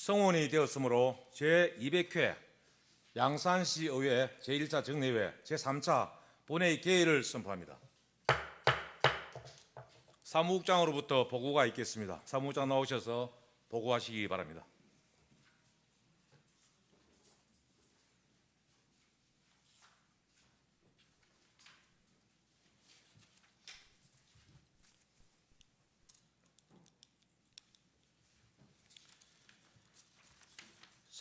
성원이 되었으므로 제200회 양산시의회 제1차 정례회 제3차 본회의 개의를 선포합니다. 사무국장으로부터 보고가 있겠습니다. 사무국장 나오셔서 보고하시기 바랍니다.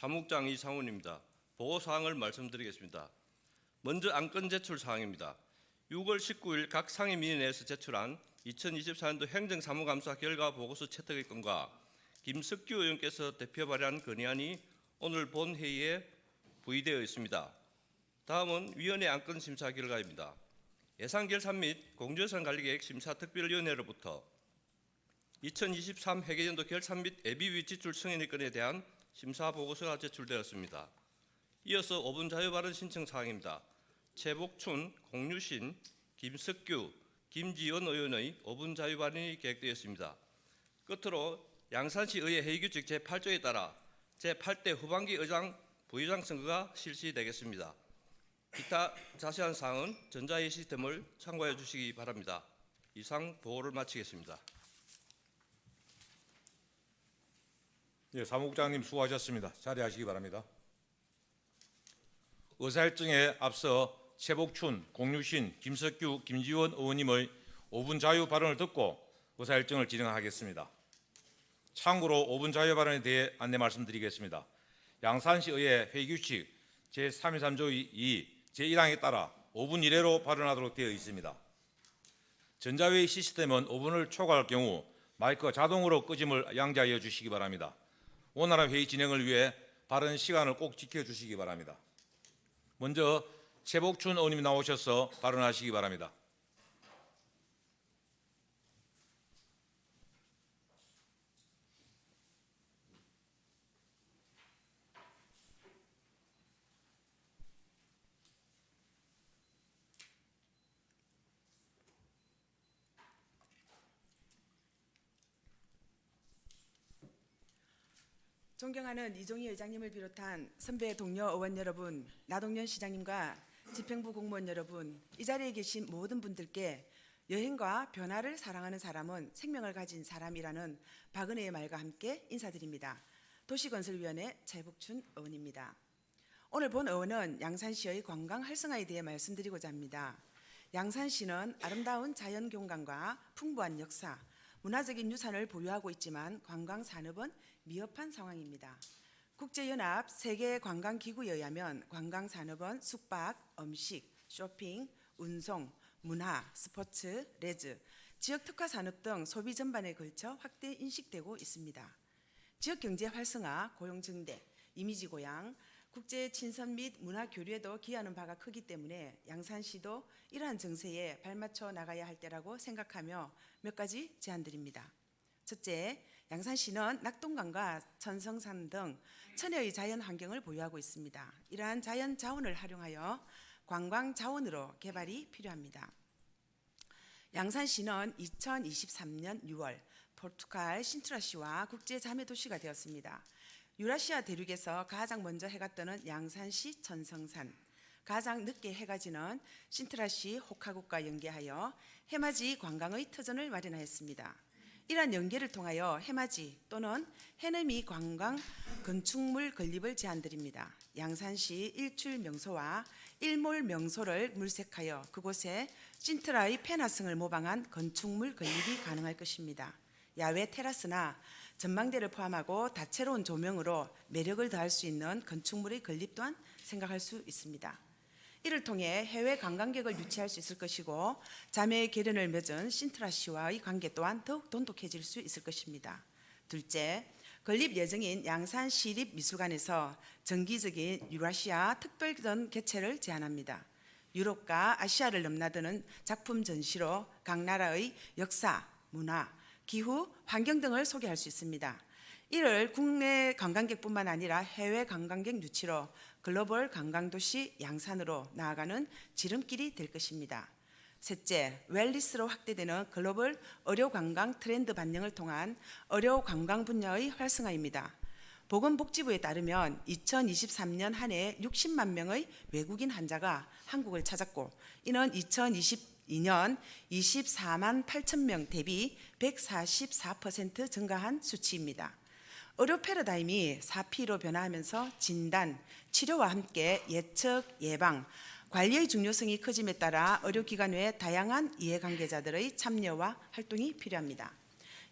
사무국장 이상훈입니다. 보고사항을 말씀드리겠습니다. 먼저 안건 제출 사항입니다. 6월 19일 각 상임위원회에서 제출한 2024년도 행정사무감사 결과 보고서 채택의 건과 김석규 의원께서 대표 발의한 건의안이 오늘 본회의에 부의되어 있습니다. 다음은 위원회 안건 심사 결과입니다. 예산결산 및 공주예산관리계획 심사특별위원회로부터 2023 회계연도 결산 및 예비비 지출 승인의 건에 대한 심사 보고서가 제출되었습니다. 이어서 5분 자유발언 신청 사항입니다. 최복춘, 공유신, 김석규, 김지원 의원의 5분 자유발언이 계획되었습니다. 끝으로 양산시의회 회의규칙 제8조에 따라 제8대 후반기 의장, 부의장 선거가 실시되겠습니다. 기타 자세한 사항은 전자회의 시스템을 참고해 주시기 바랍니다. 이상 보고를 마치겠습니다. 예, 사무국장님 수고하셨습니다. 자리하시기 바랍니다. 의사일정에 앞서 최복춘, 공유신, 김석규, 김지원 의원님의 5분 자유 발언을 듣고 의사일정을 진행하겠습니다. 참고로 5분 자유 발언에 대해 안내 말씀드리겠습니다. 양산시의회 회의규칙 제323조 2 제1항에 따라 5분 이내로 발언하도록 되어 있습니다. 전자회의 시스템은 5분을 초과할 경우 마이크가 자동으로 끄짐을 양지하여 주시기 바랍니다. 원활한 회의 진행을 위해 발언 시간을 꼭 지켜주시기 바랍니다. 먼저 최복춘 의원님이 나오셔서 발언하시기 바랍니다. 존경하는 이종희 의장님을 비롯한 선배 동료 의원 여러분, 나동연 시장님과 집행부 공무원 여러분, 이 자리에 계신 모든 분들께 여행과 변화를 사랑하는 사람은 생명을 가진 사람이라는 박은혜의 말과 함께 인사드립니다. 도시건설위원회 최복춘 의원입니다. 오늘 본 의원은 양산시의 관광 활성화에 대해 말씀드리고자 합니다. 양산시는 아름다운 자연경관과 풍부한 역사, 문화적인 유산을 보유하고 있지만 관광 산업은 미흡한 상황입니다. 국제연합 세계관광기구에 의하면 관광 산업은 숙박, 음식, 쇼핑, 운송, 문화, 스포츠, 레저, 지역 특화 산업 등 소비 전반에 걸쳐 확대 인식되고 있습니다. 지역 경제 활성화, 고용 증대, 이미지 고양, 국제 친선 및 문화 교류에도 기여하는 바가 크기 때문에 양산시도 이러한 정세에 발맞춰 나가야 할 때라고 생각하며 몇 가지 제안드립니다. 첫째, 양산시는 낙동강과 천성산 등 천혜의 자연 환경을 보유하고 있습니다. 이러한 자연 자원을 활용하여 관광 자원으로 개발이 필요합니다. 양산시는 2023년 6월 포르투갈 신트라시와 국제 자매 도시가 되었습니다. 유라시아 대륙에서 가장 먼저 해가 뜨는 양산시 천성산, 가장 늦게 해가 지는 신트라시 호카국과 연계하여 해맞이 관광의 터전을 마련하였습니다. 이러한 연계를 통하여 해맞이 또는 해넘이 관광 건축물 건립을 제안드립니다. 양산시 일출 명소와 일몰 명소를 물색하여 그곳에 신트라의 페나성을 모방한 건축물 건립이 가능할 것입니다. 야외 테라스나 전망대를 포함하고 다채로운 조명으로 매력을 더할 수 있는 건축물의 건립 또한 생각할 수 있습니다. 이를 통해 해외 관광객을 유치할 수 있을 것이고 자매 결연을 맺은 신트라시와의 관계 또한 더욱 돈독해질 수 있을 것입니다. 둘째, 건립 예정인 양산시립미술관에서 정기적인 유라시아 특별전 개최를 제안합니다. 유럽과 아시아를 넘나드는 작품 전시로 각 나라의 역사, 문화, 기후, 환경 등을 소개할 수 있습니다. 이를 국내 관광객뿐만 아니라 해외 관광객 유치로 글로벌 관광도시 양산으로 나아가는 지름길이 될 것입니다. 셋째, 웰리스로 확대되는 글로벌 의료관광 트렌드 반영을 통한 의료관광 분야의 활성화입니다. 보건복지부에 따르면 2023년 한 해 60만 명의 외국인 환자가 한국을 찾았고, 이는 2022년 24만 8천 명 대비 144% 증가한 수치입니다. 의료 패러다임이 4P로 변화하면서 진단, 치료와 함께 예측, 예방, 관리의 중요성이 커짐에 따라 의료기관 외 다양한 이해관계자들의 참여와 활동이 필요합니다.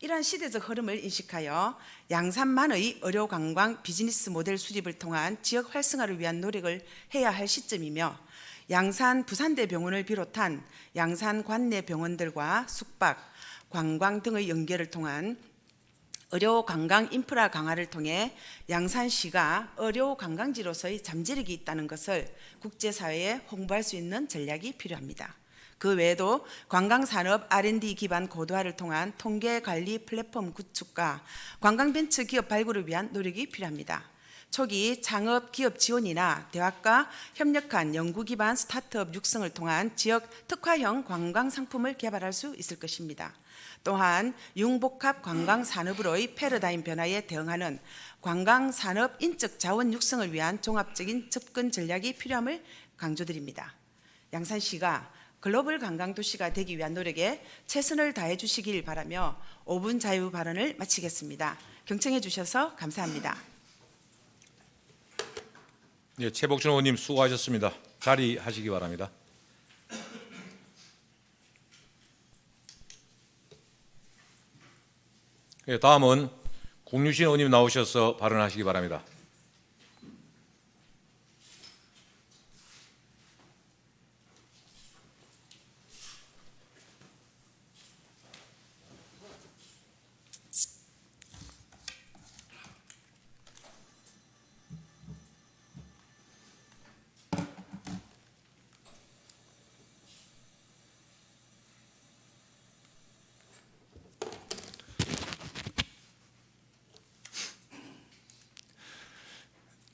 이러한 시대적 흐름을 인식하여 양산만의 의료관광 비즈니스 모델 수립을 통한 지역 활성화를 위한 노력을 해야 할 시점이며, 양산 부산대병원을 비롯한 양산 관내 병원들과 숙박, 관광 등의 연계를 통한 의료 관광 인프라 강화를 통해 양산시가 의료 관광지로서의 잠재력이 있다는 것을 국제사회에 홍보할 수 있는 전략이 필요합니다. 그 외에도 관광산업 R&D 기반 고도화를 통한 통계관리 플랫폼 구축과 관광벤처 기업 발굴을 위한 노력이 필요합니다. 초기 창업 기업 지원이나 대학과 협력한 연구 기반 스타트업 육성을 통한 지역 특화형 관광 상품을 개발할 수 있을 것입니다. 또한 융복합 관광산업으로의 패러다임 변화에 대응하는 관광산업 인적 자원 육성을 위한 종합적인 접근 전략이 필요함을 강조드립니다. 양산시가 글로벌 관광도시가 되기 위한 노력에 최선을 다해 주시길 바라며 5분 자유 발언을 마치겠습니다. 경청해 주셔서 감사합니다. 네, 최복준 의원님 수고하셨습니다. 자리하시기 바랍니다. 네, 다음은 공유신 의원님 나오셔서 발언하시기 바랍니다.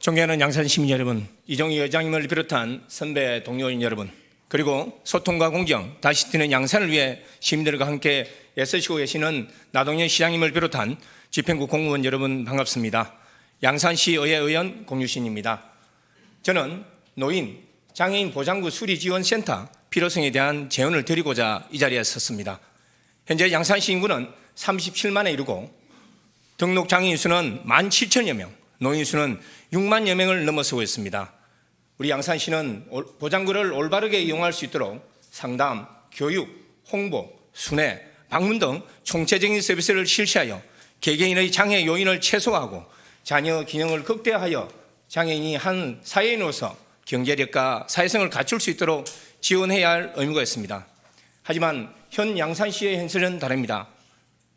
존경하는 양산 시민 여러분, 이종희 의장님을 비롯한 선배 동료인 여러분, 그리고 소통과 공정, 다시 뛰는 양산을 위해 시민들과 함께 애쓰시고 계시는 나동현 시장님을 비롯한 집행부 공무원 여러분 반갑습니다. 양산시의회 의원 공유신입니다. 저는 노인, 장애인 보장구 수리지원센터 필요성에 대한 제언을 드리고자 이 자리에 섰습니다. 현재 양산시 인구는 37만에 이르고 등록 장애인 수는 17,000여 명, 노인 수는 6만여 명을 넘어서고 있습니다. 우리 양산시는 보장구를 올바르게 이용할 수 있도록 상담, 교육, 홍보, 순회, 방문 등 총체적인 서비스를 실시하여 개개인의 장애 요인을 최소화하고 자녀 균형을 극대화하여 장애인이 한 사회인으로서 경제력과 사회성을 갖출 수 있도록 지원해야 할 의무가 있습니다. 하지만 현 양산시의 현실은 다릅니다.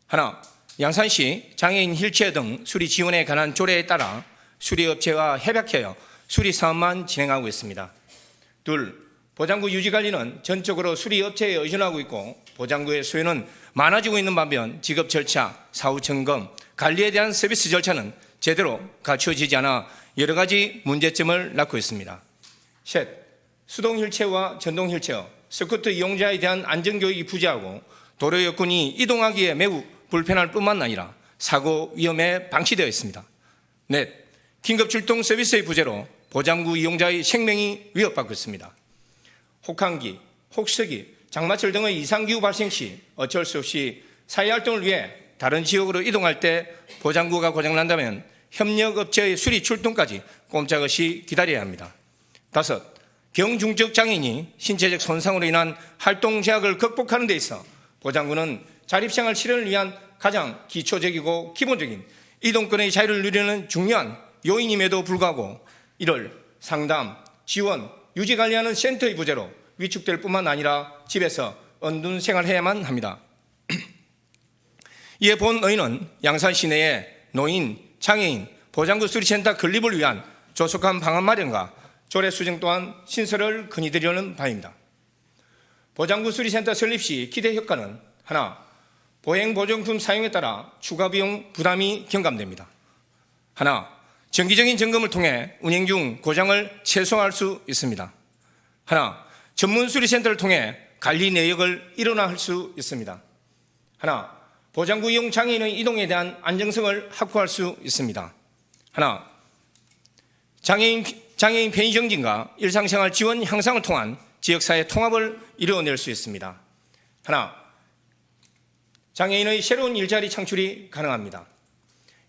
하나, 양산시 장애인 휠체어 등 수리 지원에 관한 조례에 따라 수리업체와 협약하여 수리 사업만 진행하고 있습니다. 둘, 보장구 유지관리는 전적으로 수리업체에 의존하고 있고 보장구의 수요는 많아지고 있는 반면 지급 절차, 사후 점검, 관리에 대한 서비스 절차는 제대로 갖춰지지 않아 여러 가지 문제점을 낳고 있습니다. 셋, 수동 휠체어와 전동 휠체어, 스쿠터 이용자에 대한 안전교육이 부재하고 도로 여건이 이동하기에 매우 불편할 뿐만 아니라 사고 위험에 방치되어 있습니다. 넷, 긴급 출동 서비스의 부재로 보장구 이용자의 생명이 위협받고 있습니다. 혹한기, 혹서기, 장마철 등의 이상기후 발생 시 어쩔 수 없이 사회활동을 위해 다른 지역으로 이동할 때 보장구가 고장난다면 협력업체의 수리 출동까지 꼼짝없이 기다려야 합니다. 다섯, 경중적 장애인이 신체적 손상으로 인한 활동 제약을 극복하는 데 있어 보장구는 자립생활 실현을 위한 가장 기초적이고 기본적인 이동권의 자유를 누리는 중요한 요인임에도 불구하고 이를 상담, 지원, 유지 관리하는 센터의 부재로 위축될 뿐만 아니라 집에서 언둔 생활해야만 합니다. 이에 본 의원은 양산 시내에 노인, 장애인, 보장구 수리센터 건립을 위한 조속한 방안 마련과 조례 수정 또한 신설을 건의드리려는 바입니다. 보장구 수리센터 설립 시 기대 효과는 하나, 보행보정품 사용에 따라 추가 비용 부담이 경감됩니다. 하나, 정기적인 점검을 통해 운행 중 고장을 최소화할 수 있습니다. 하나, 전문 수리센터를 통해 관리 내역을 일원화할 수 있습니다. 하나, 보장구 이용 장애인의 이동에 대한 안정성을 확보할 수 있습니다. 하나, 장애인 편의 정진과 일상생활 지원 향상을 통한 지역사회 통합을 이루어낼 수 있습니다. 하나, 장애인의 새로운 일자리 창출이 가능합니다.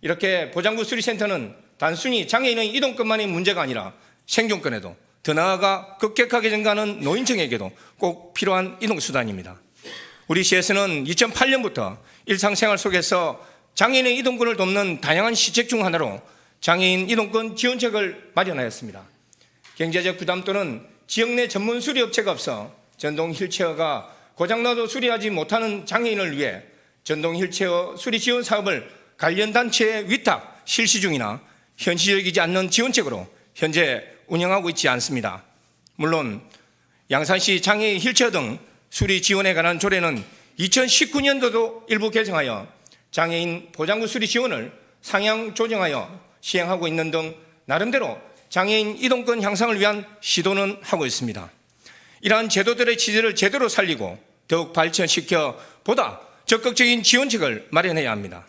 이렇게 보장구 수리센터는 단순히 장애인의 이동권만의 문제가 아니라 생존권에도, 더 나아가 급격하게 증가하는 노인층에게도 꼭 필요한 이동수단입니다. 우리 시에서는 2008년부터 일상생활 속에서 장애인의 이동권을 돕는 다양한 시책 중 하나로 장애인 이동권 지원책을 마련하였습니다. 경제적 부담 또는 지역 내 전문 수리업체가 없어 전동 휠체어가 고장나도 수리하지 못하는 장애인을 위해 전동 휠체어 수리 지원 사업을 관련 단체에 위탁, 실시 중이나 현실적이지 않는 지원책으로 현재 운영하고 있지 않습니다. 물론 양산시 장애인 휠체어 등 수리 지원에 관한 조례는 2019년도도 일부 개정하여 장애인 보장구 수리 지원을 상향 조정하여 시행하고 있는 등 나름대로 장애인 이동권 향상을 위한 시도는 하고 있습니다. 이러한 제도들의 취지를 제대로 살리고 더욱 발전시켜 보다 적극적인 지원책을 마련해야 합니다.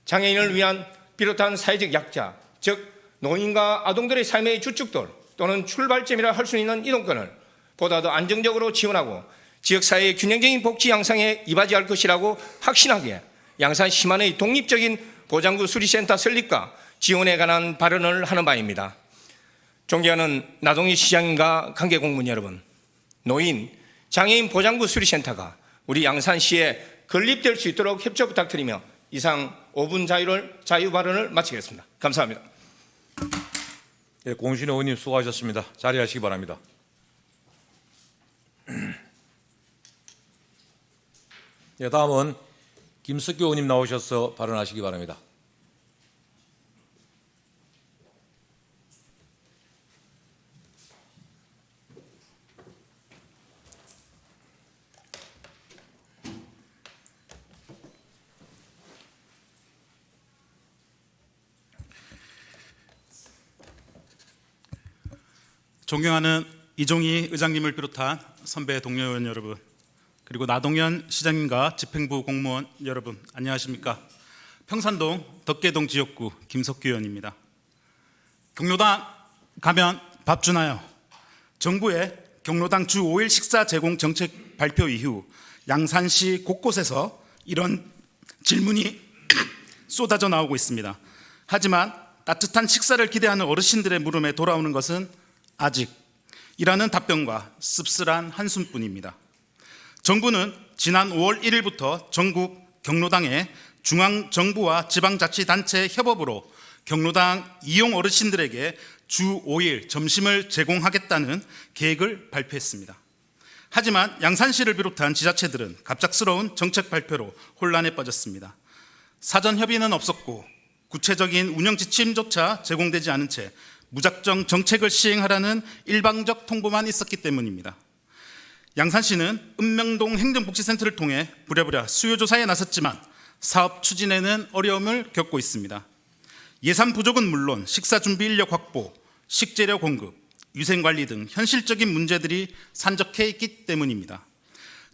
장애인을 위한 비롯한 사회적 약자, 즉 노인과 아동들의 삶의 주축돌 또는 출발점이라 할 수 있는 이동권을 보다 더 안정적으로 지원하고 지역사회의 균형적인 복지 양상에 이바지할 것이라고 확신하기에 양산 시만의 독립적인 보장구 수리센터 설립과 지원에 관한 발언을 하는 바입니다. 존경하는 나동희 시장님과 관계 공무원 여러분, 노인, 장애인 보장구 수리센터가 우리 양산시에 건립될 수 있도록 협조 부탁드리며 이상 5분 자유 발언을 마치겠습니다. 감사합니다. 예, 공신 의원님 수고하셨습니다. 자리하시기 바랍니다. 예, 다음은 김석규 의원님 나오셔서 발언하시기 바랍니다. 존경하는 이종희 의장님을 비롯한 선배 동료 의원 여러분, 그리고 나동현 시장님과 집행부 공무원 여러분, 안녕하십니까? 평산동 덕계동 지역구 김석규 의원입니다. 경로당 가면 밥 주나요? 정부의 경로당 주 5일 식사 제공 정책 발표 이후 양산시 곳곳에서 이런 질문이 쏟아져 나오고 있습니다. 하지만 따뜻한 식사를 기대하는 어르신들의 물음에 돌아오는 것은 아직이라는 답변과 씁쓸한 한숨뿐입니다. 정부는 지난 5월 1일부터 전국 경로당에 중앙정부와 지방자치단체 협업으로 경로당 이용 어르신들에게 주 5일 점심을 제공하겠다는 계획을 발표했습니다. 하지만 양산시를 비롯한 지자체들은 갑작스러운 정책 발표로 혼란에 빠졌습니다. 사전 협의는 없었고 구체적인 운영 지침조차 제공되지 않은 채 무작정 정책을 시행하라는 일방적 통보만 있었기 때문입니다. 양산시는 읍명동 행정복지센터를 통해 부랴부랴 수요조사에 나섰지만 사업 추진에는 어려움을 겪고 있습니다. 예산 부족은 물론 식사 준비 인력 확보, 식재료 공급, 위생관리 등 현실적인 문제들이 산적해 있기 때문입니다.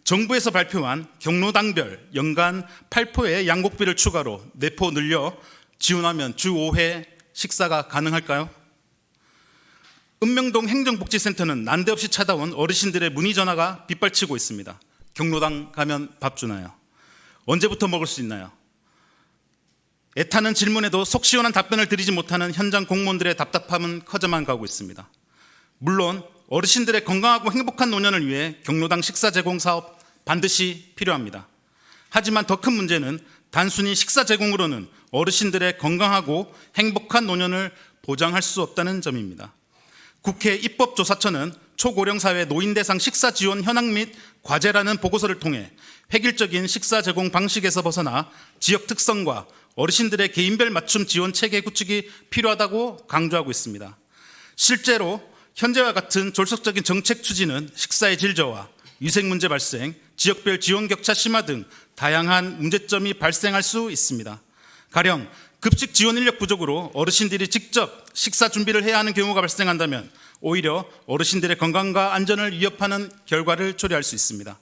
정부에서 발표한 경로당별 연간 8포의 양곡비를 추가로 4포 늘려 지원하면 주 5회 식사가 가능할까요? 읍명동 행정복지센터는 난데없이 찾아온 어르신들의 문의 전화가 빗발치고 있습니다. 경로당 가면 밥 주나요? 언제부터 먹을 수 있나요? 애타는 질문에도 속 시원한 답변을 드리지 못하는 현장 공무원들의 답답함은 커져만 가고 있습니다. 물론 어르신들의 건강하고 행복한 노년을 위해 경로당 식사 제공 사업 반드시 필요합니다. 하지만 더 큰 문제는 단순히 식사 제공으로는 어르신들의 건강하고 행복한 노년을 보장할 수 없다는 점입니다. 국회 입법조사처는 초고령사회 노인대상 식사지원 현황 및 과제라는 보고서를 통해 획일적인 식사 제공 방식에서 벗어나 지역 특성과 어르신들의 개인별 맞춤 지원 체계 구축이 필요하다고 강조하고 있습니다. 실제로 현재와 같은 졸속적인 정책 추진은 식사의 질 저하, 위생 문제 발생, 지역별 지원 격차 심화 등 다양한 문제점이 발생할 수 있습니다. 가령 급식 지원 인력 부족으로 어르신들이 직접 식사 준비를 해야 하는 경우가 발생한다면 오히려 어르신들의 건강과 안전을 위협하는 결과를 초래할 수 있습니다.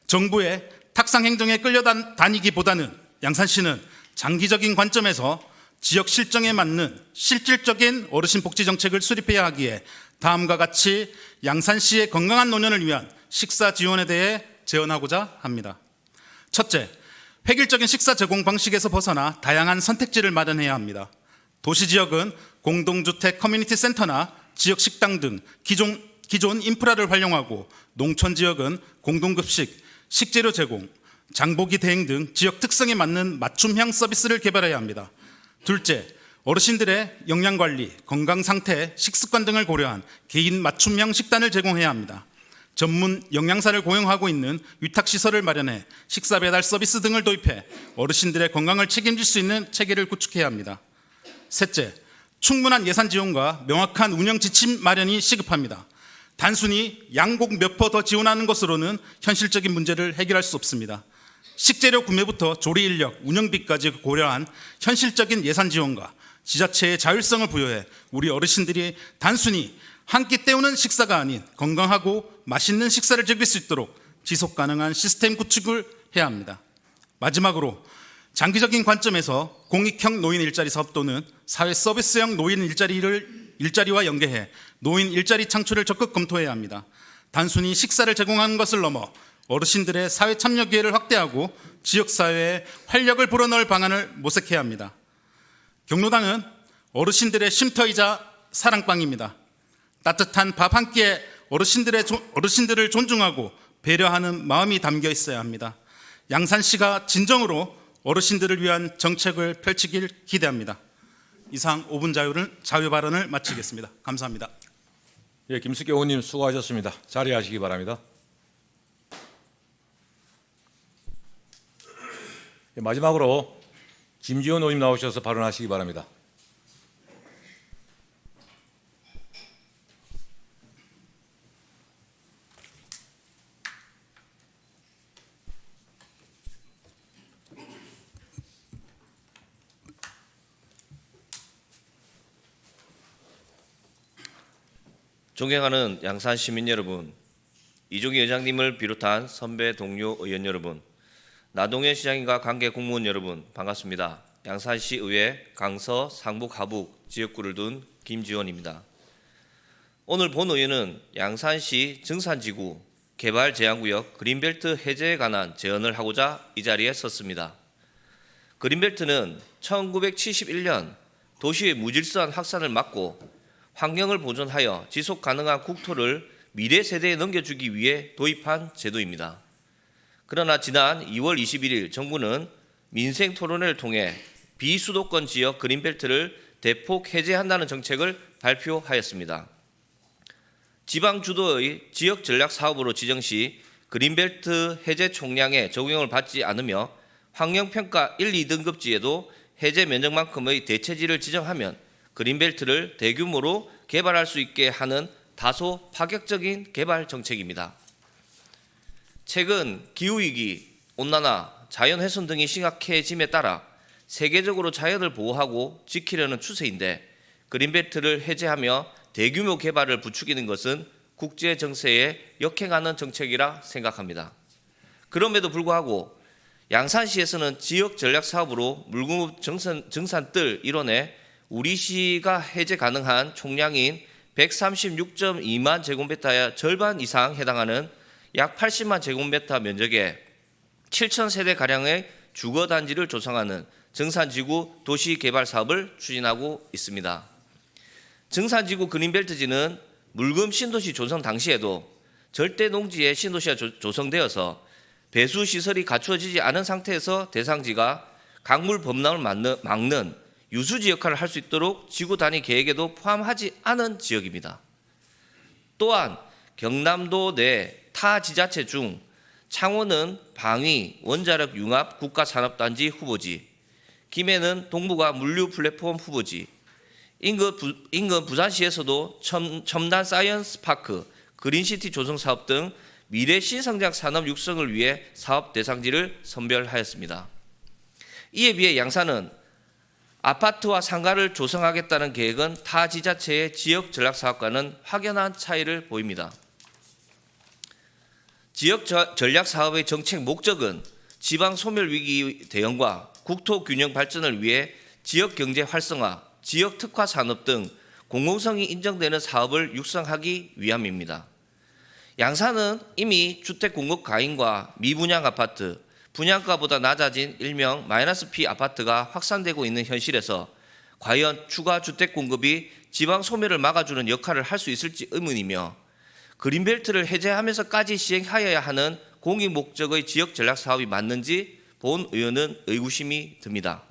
정부의 탁상 행정에 끌려다니기보다는 양산시는 장기적인 관점에서 지역 실정에 맞는 실질적인 어르신 복지 정책을 수립해야 하기에 다음과 같이 양산시의 건강한 노년을 위한 식사 지원에 대해 제언하고자 합니다. 첫째, 획일적인 식사 제공 방식에서 벗어나 다양한 선택지를 마련해야 합니다. 도시지역은 공동주택 커뮤니티 센터나 지역 식당 등 기존 인프라를 활용하고, 농촌지역은 공동급식, 식재료 제공, 장보기 대행 등 지역 특성에 맞는 맞춤형 서비스를 개발해야 합니다. 둘째, 어르신들의 영양관리, 건강상태, 식습관 등을 고려한 개인 맞춤형 식단을 제공해야 합니다. 전문 영양사를 고용하고 있는 위탁시설을 마련해 식사 배달 서비스 등을 도입해 어르신들의 건강을 책임질 수 있는 체계를 구축해야 합니다. 셋째, 충분한 예산 지원과 명확한 운영 지침 마련이 시급합니다. 단순히 양곡 몇 퍼 더 지원하는 것으로는 현실적인 문제를 해결할 수 없습니다. 식재료 구매부터 조리 인력, 운영비까지 고려한 현실적인 예산 지원과 지자체의 자율성을 부여해 우리 어르신들이 단순히 한 끼 때우는 식사가 아닌 건강하고 맛있는 식사를 즐길 수 있도록 지속 가능한 시스템 구축을 해야 합니다. 마지막으로 장기적인 관점에서 공익형 노인 일자리 사업 또는 사회 서비스형 노인 일자리와 연계해 노인 일자리 창출을 적극 검토해야 합니다. 단순히 식사를 제공하는 것을 넘어 어르신들의 사회 참여 기회를 확대하고 지역사회에 활력을 불어넣을 방안을 모색해야 합니다. 경로당은 어르신들의 쉼터이자 사랑방입니다. 따뜻한 밥 한 끼에 어르신들을 존중하고 배려하는 마음이 담겨 있어야 합니다. 양산시가 진정으로 어르신들을 위한 정책을 펼치길 기대합니다. 이상 5분 자유 발언을 마치겠습니다. 감사합니다. 예, 김숙기 의원님 수고하셨습니다. 자리하시기 바랍니다. 예, 마지막으로 김지원 의원님 나오셔서 발언하시기 바랍니다. 존경하는 양산 시민 여러분, 이종희 의장님을 비롯한 선배 동료 의원 여러분, 나동현 시장님과 관계 공무원 여러분 반갑습니다. 양산시 의회 강서, 상북, 하북 지역구를 둔 김지원입니다. 오늘 본 의회는 양산시 증산지구 개발 제한구역 그린벨트 해제에 관한 제언을 하고자 이 자리에 섰습니다. 그린벨트는 1971년 도시의 무질서한 확산을 막고 환경을 보존하여 지속 가능한 국토를 미래 세대에 넘겨주기 위해 도입한 제도입니다. 그러나 지난 2월 21일 정부는 민생 토론회를 통해 비수도권 지역 그린벨트를 대폭 해제한다는 정책을 발표하였습니다. 지방 주도의 지역 전략 사업으로 지정 시 그린벨트 해제 총량에 적용을 받지 않으며 환경평가 1, 2등급지에도 해제 면적만큼의 대체지를 지정하면 그린벨트를 대규모로 개발할 수 있게 하는 다소 파격적인 개발 정책입니다. 최근 기후위기, 온난화, 자연훼손 등이 심각해짐에 따라 세계적으로 자연을 보호하고 지키려는 추세인데 그린벨트를 해제하며 대규모 개발을 부추기는 것은 국제 정세에 역행하는 정책이라 생각합니다. 그럼에도 불구하고 양산시에서는 지역 전략 사업으로 물공급 정산뜰 일원에 우리 시가 해제 가능한 총량인 136.2만 제곱미터의 절반 이상 해당하는 약 80만 제곱미터 면적에 7,000세대가량의 주거단지를 조성하는 증산지구 도시개발 사업을 추진하고 있습니다. 증산지구 그린벨트지는 물금 신도시 조성 당시에도 절대 농지의 신도시가 조성되어서 배수시설이 갖추어지지 않은 상태에서 대상지가 강물 범람을 막는 유수지 역할을 할 수 있도록 지구 단위 계획에도 포함하지 않은 지역입니다. 또한 경남도 내 타 지자체 중 창원은 방위 원자력 융합 국가산업단지 후보지, 김해는 동북아 물류 플랫폼 후보지, 인근 부산시에서도 첨단 사이언스 파크, 그린시티 조성 사업 등 미래 신성장 산업 육성을 위해 사업 대상지를 선별하였습니다. 이에 비해 양산은 아파트와 상가를 조성하겠다는 계획은 타 지자체의 지역 전략 사업과는 확연한 차이를 보입니다. 지역 전략 사업의 정책 목적은 지방 소멸 위기 대응과 국토 균형 발전을 위해 지역 경제 활성화, 지역 특화 산업 등 공공성이 인정되는 사업을 육성하기 위함입니다. 양산은 이미 주택 공급 과잉과 미분양 아파트, 분양가보다 낮아진 일명 마이너스 P 아파트가 확산되고 있는 현실에서 과연 추가 주택 공급이 지방 소멸을 막아주는 역할을 할 수 있을지 의문이며, 그린벨트를 해제하면서까지 시행하여야 하는 공익 목적의 지역 전략 사업이 맞는지 본 의원은 의구심이 듭니다.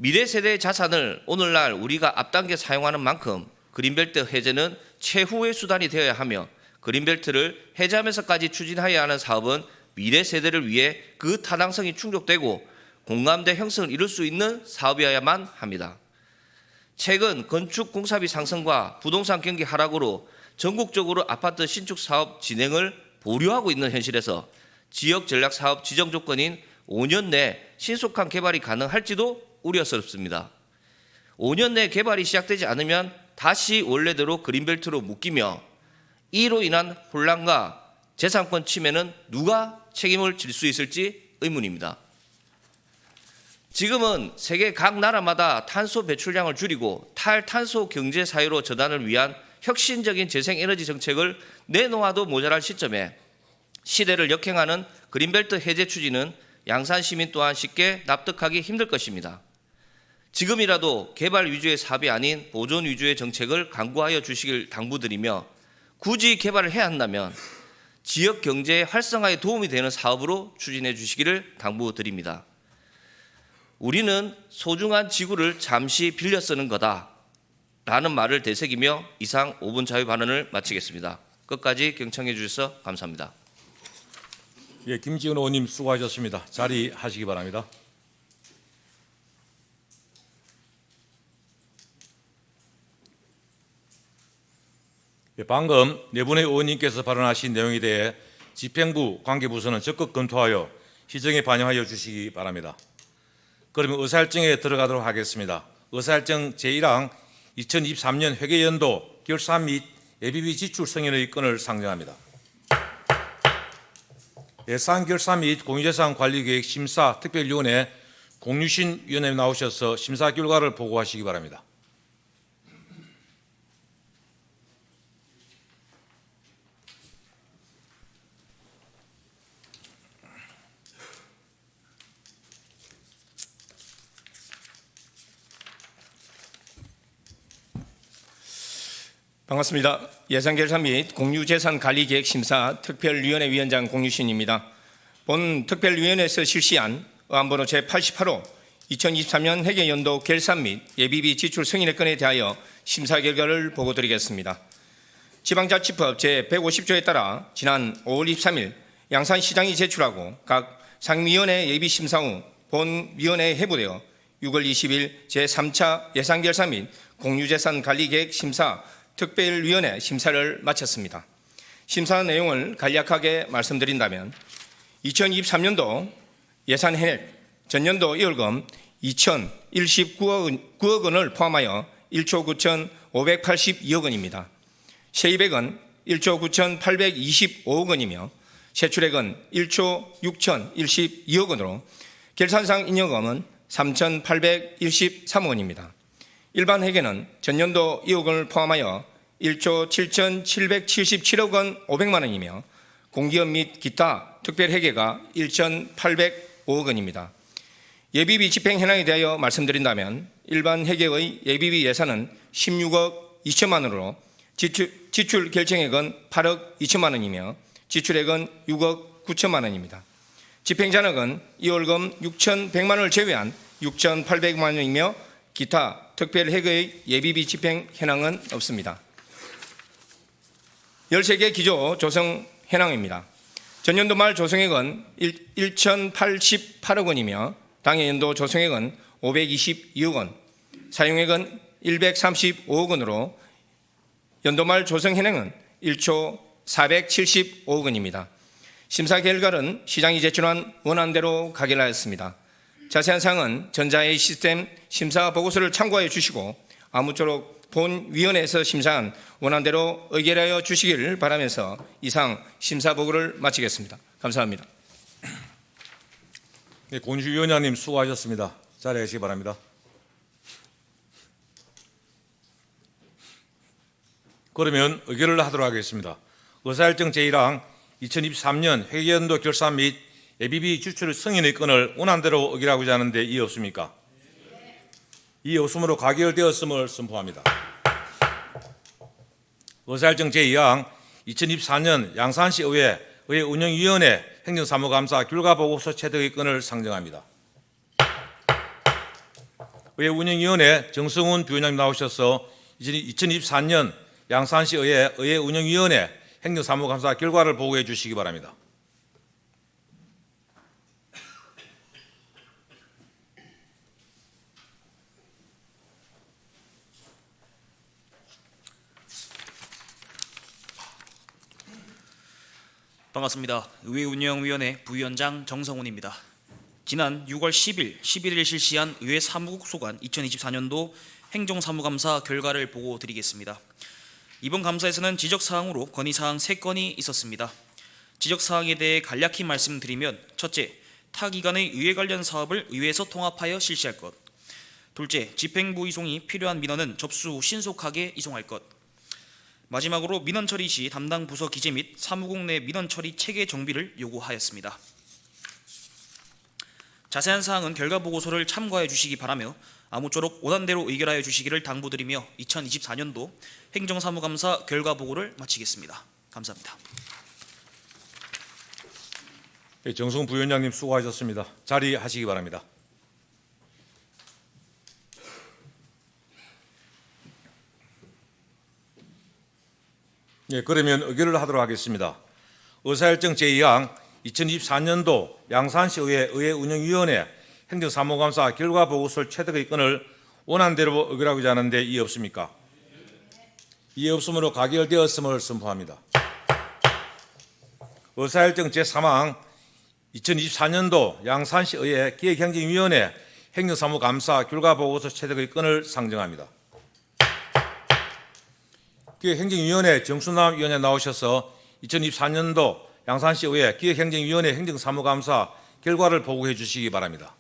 미래 세대의 자산을 오늘날 우리가 앞당겨 사용하는 만큼 그린벨트 해제는 최후의 수단이 되어야 하며, 그린벨트를 해제하면서까지 추진하여야 하는 사업은 미래 세대를 위해 그 타당성이 충족되고 공감대 형성을 이룰 수 있는 사업이어야만 합니다. 최근 건축 공사비 상승과 부동산 경기 하락으로 전국적으로 아파트 신축 사업 진행을 보류하고 있는 현실에서 지역 전략 사업 지정 조건인 5년 내 신속한 개발이 가능할지도 우려스럽습니다. 5년 내 개발이 시작되지 않으면 다시 원래대로 그린벨트로 묶이며, 이로 인한 혼란과 재산권 침해는 누가 책임을 질 수 있을지 의문입니다. 지금은 세계 각 나라마다 탄소 배출량을 줄이고 탈탄소 경제 사회로 전환을 위한 혁신적인 재생에너지 정책을 내놓아도 모자랄 시점에 시대를 역행하는 그린벨트 해제 추진은 양산 시민 또한 쉽게 납득하기 힘들 것입니다. 지금이라도 개발 위주의 사업이 아닌 보존 위주의 정책을 강구하여 주시길 당부드리며, 굳이 개발을 해야 한다면 지역 경제 활성화에 도움이 되는 사업으로 추진해 주시기를 당부드립니다. 우리는 소중한 지구를 잠시 빌려 쓰는 거다라는 말을 되새기며 이상 5분 자유 발언을 마치겠습니다. 끝까지 경청해 주셔서 감사합니다. 예, 김지은 의원님 수고하셨습니다. 자리하시기 바랍니다. 예, 방금 네 분의 의원님께서 발언하신 내용에 대해 집행부 관계부서는 적극 검토하여 시정에 반영하여 주시기 바랍니다. 그러면 의사일정에 들어가도록 하겠습니다. 의사일정 제1항 2023년 회계연도 결산 및 예비비 지출 승인의 건을 상정합니다. 예산 결산 및 공유재산 관리계획 심사 특별위원회 공유신 위원님 나오셔서 심사 결과를 보고하시기 바랍니다. 반갑습니다. 예산결산 및 공유재산관리계획 심사 특별위원회 위원장 공유신입니다. 본 특별위원회에서 실시한 의안번호 제88호 2023년 회계연도 결산 및 예비비 지출 승인의 건에 대하여 심사 결과를 보고드리겠습니다. 지방자치법 제150조에 따라 지난 5월 23일 양산시장이 제출하고 각 상위위원회 예비심사 후 본위원회에 회부되어 6월 20일 제3차 예산결산 및 공유재산관리계획 심사 특별위원회 심사를 마쳤습니다. 심사 내용을 간략하게 말씀드린다면 2023년도 예산 현액 전년도 2월금 2,019억 원을 포함하여 1조 9,582억 원입니다. 세입액은 1조 9,825억 원이며 세출액은 1조 6,012억 원으로 결산상 잉여금은 3,813억 원입니다. 일반 회계는 전년도 2억 원을 포함하여 1조 7,777억 원 500만 원이며 공기업 및 기타 특별회계가 1,805억 원입니다. 예비비 집행 현황에 대하여 말씀드린다면 일반 회계의 예비비 예산은 16억 2천만 원으로 지출 결정액은 8억 2천만 원이며 지출액은 6억 9천만 원입니다. 집행잔액은 2월금 6,100만 원을 제외한 6,800만 원이며 기타 특별회계의 예비비 집행 현황은 없습니다. 13개 기조 조성 현황입니다. 전년도 말 조성액은 1,088억 원이며 당해 연도 조성액은 522억 원, 사용액은 135억 원으로 연도 말 조성 현황은 1조 475억 원입니다. 심사 결과는 시장이 제출한 원안대로 가결하였습니다. 자세한 사항은 전자A 시스템 심사 보고서를 참고하여 주시고 아무쪼록 본위원회에서 심사한 원안대로 의결하여 주시기를 바라면서 이상 심사 보고를 마치겠습니다. 감사합니다. 네, 공유위원장님 수고하셨습니다. 자리하시기 바랍니다. 그러면 의결을 하도록 하겠습니다. 의사일정 제1항 2023년 회계연도 결산 및 예비비 지출 승인의 건을 원안대로 의결하고자 하는데 이의 없습니까? 이의 없으므로 가결되었음을 선포합니다. 의사일정 제2항 2024년 양산시 의회 운영위원회 행정사무감사 결과보고서 채택의 건을 상정합니다. 의회 운영위원회 정성훈 부위원장님 나오셔서 2024년 양산시 의회 운영위원회 행정사무감사 결과를 보고해 주시기 바랍니다. 반갑습니다. 의회운영위원회 부위원장 정성훈입니다. 지난 6월 10일, 11일 실시한 의회 사무국 소관 2024년도 행정사무감사 결과를 보고 드리겠습니다. 이번 감사에서는 지적사항으로 건의사항 3건이 있었습니다. 지적사항에 대해 간략히 말씀드리면 첫째, 타 기관의 의회 관련 사업을 의회에서 통합하여 실시할 것. 둘째, 집행부 이송이 필요한 민원은 접수 후 신속하게 이송할 것. 마지막으로 민원 처리 시 담당 부서 기재 및 사무국 내 민원 처리 체계 정비를 요구하였습니다. 자세한 사항은 결과 보고서를 참고하여 주시기 바라며 아무쪼록 원안대로 의결하여 주시기를 당부드리며 2024년도 행정사무감사 결과 보고를 마치겠습니다. 감사합니다. 정성훈 부위원장님 수고하셨습니다. 자리하시기 바랍니다. 그러면 의결을 하도록 하겠습니다. 의사일정 제2항 2024년도 양산시 의회 운영위원회 행정사무감사 결과보고서 채택의 건을 원안대로 의결하고자 하는데 이의 없습니까? 이의 없으므로 가결되었음을 선포합니다. 의사일정 제3항 2024년도 양산시 의회 기획행정위원회 행정사무감사 결과보고서 채택의 건을 상정합니다. 기획행정위원회 정순남 위원회 나오셔서 2024년도 양산시 의회 기획행정위원회 행정사무감사 결과를 보고해 주시기 바랍니다.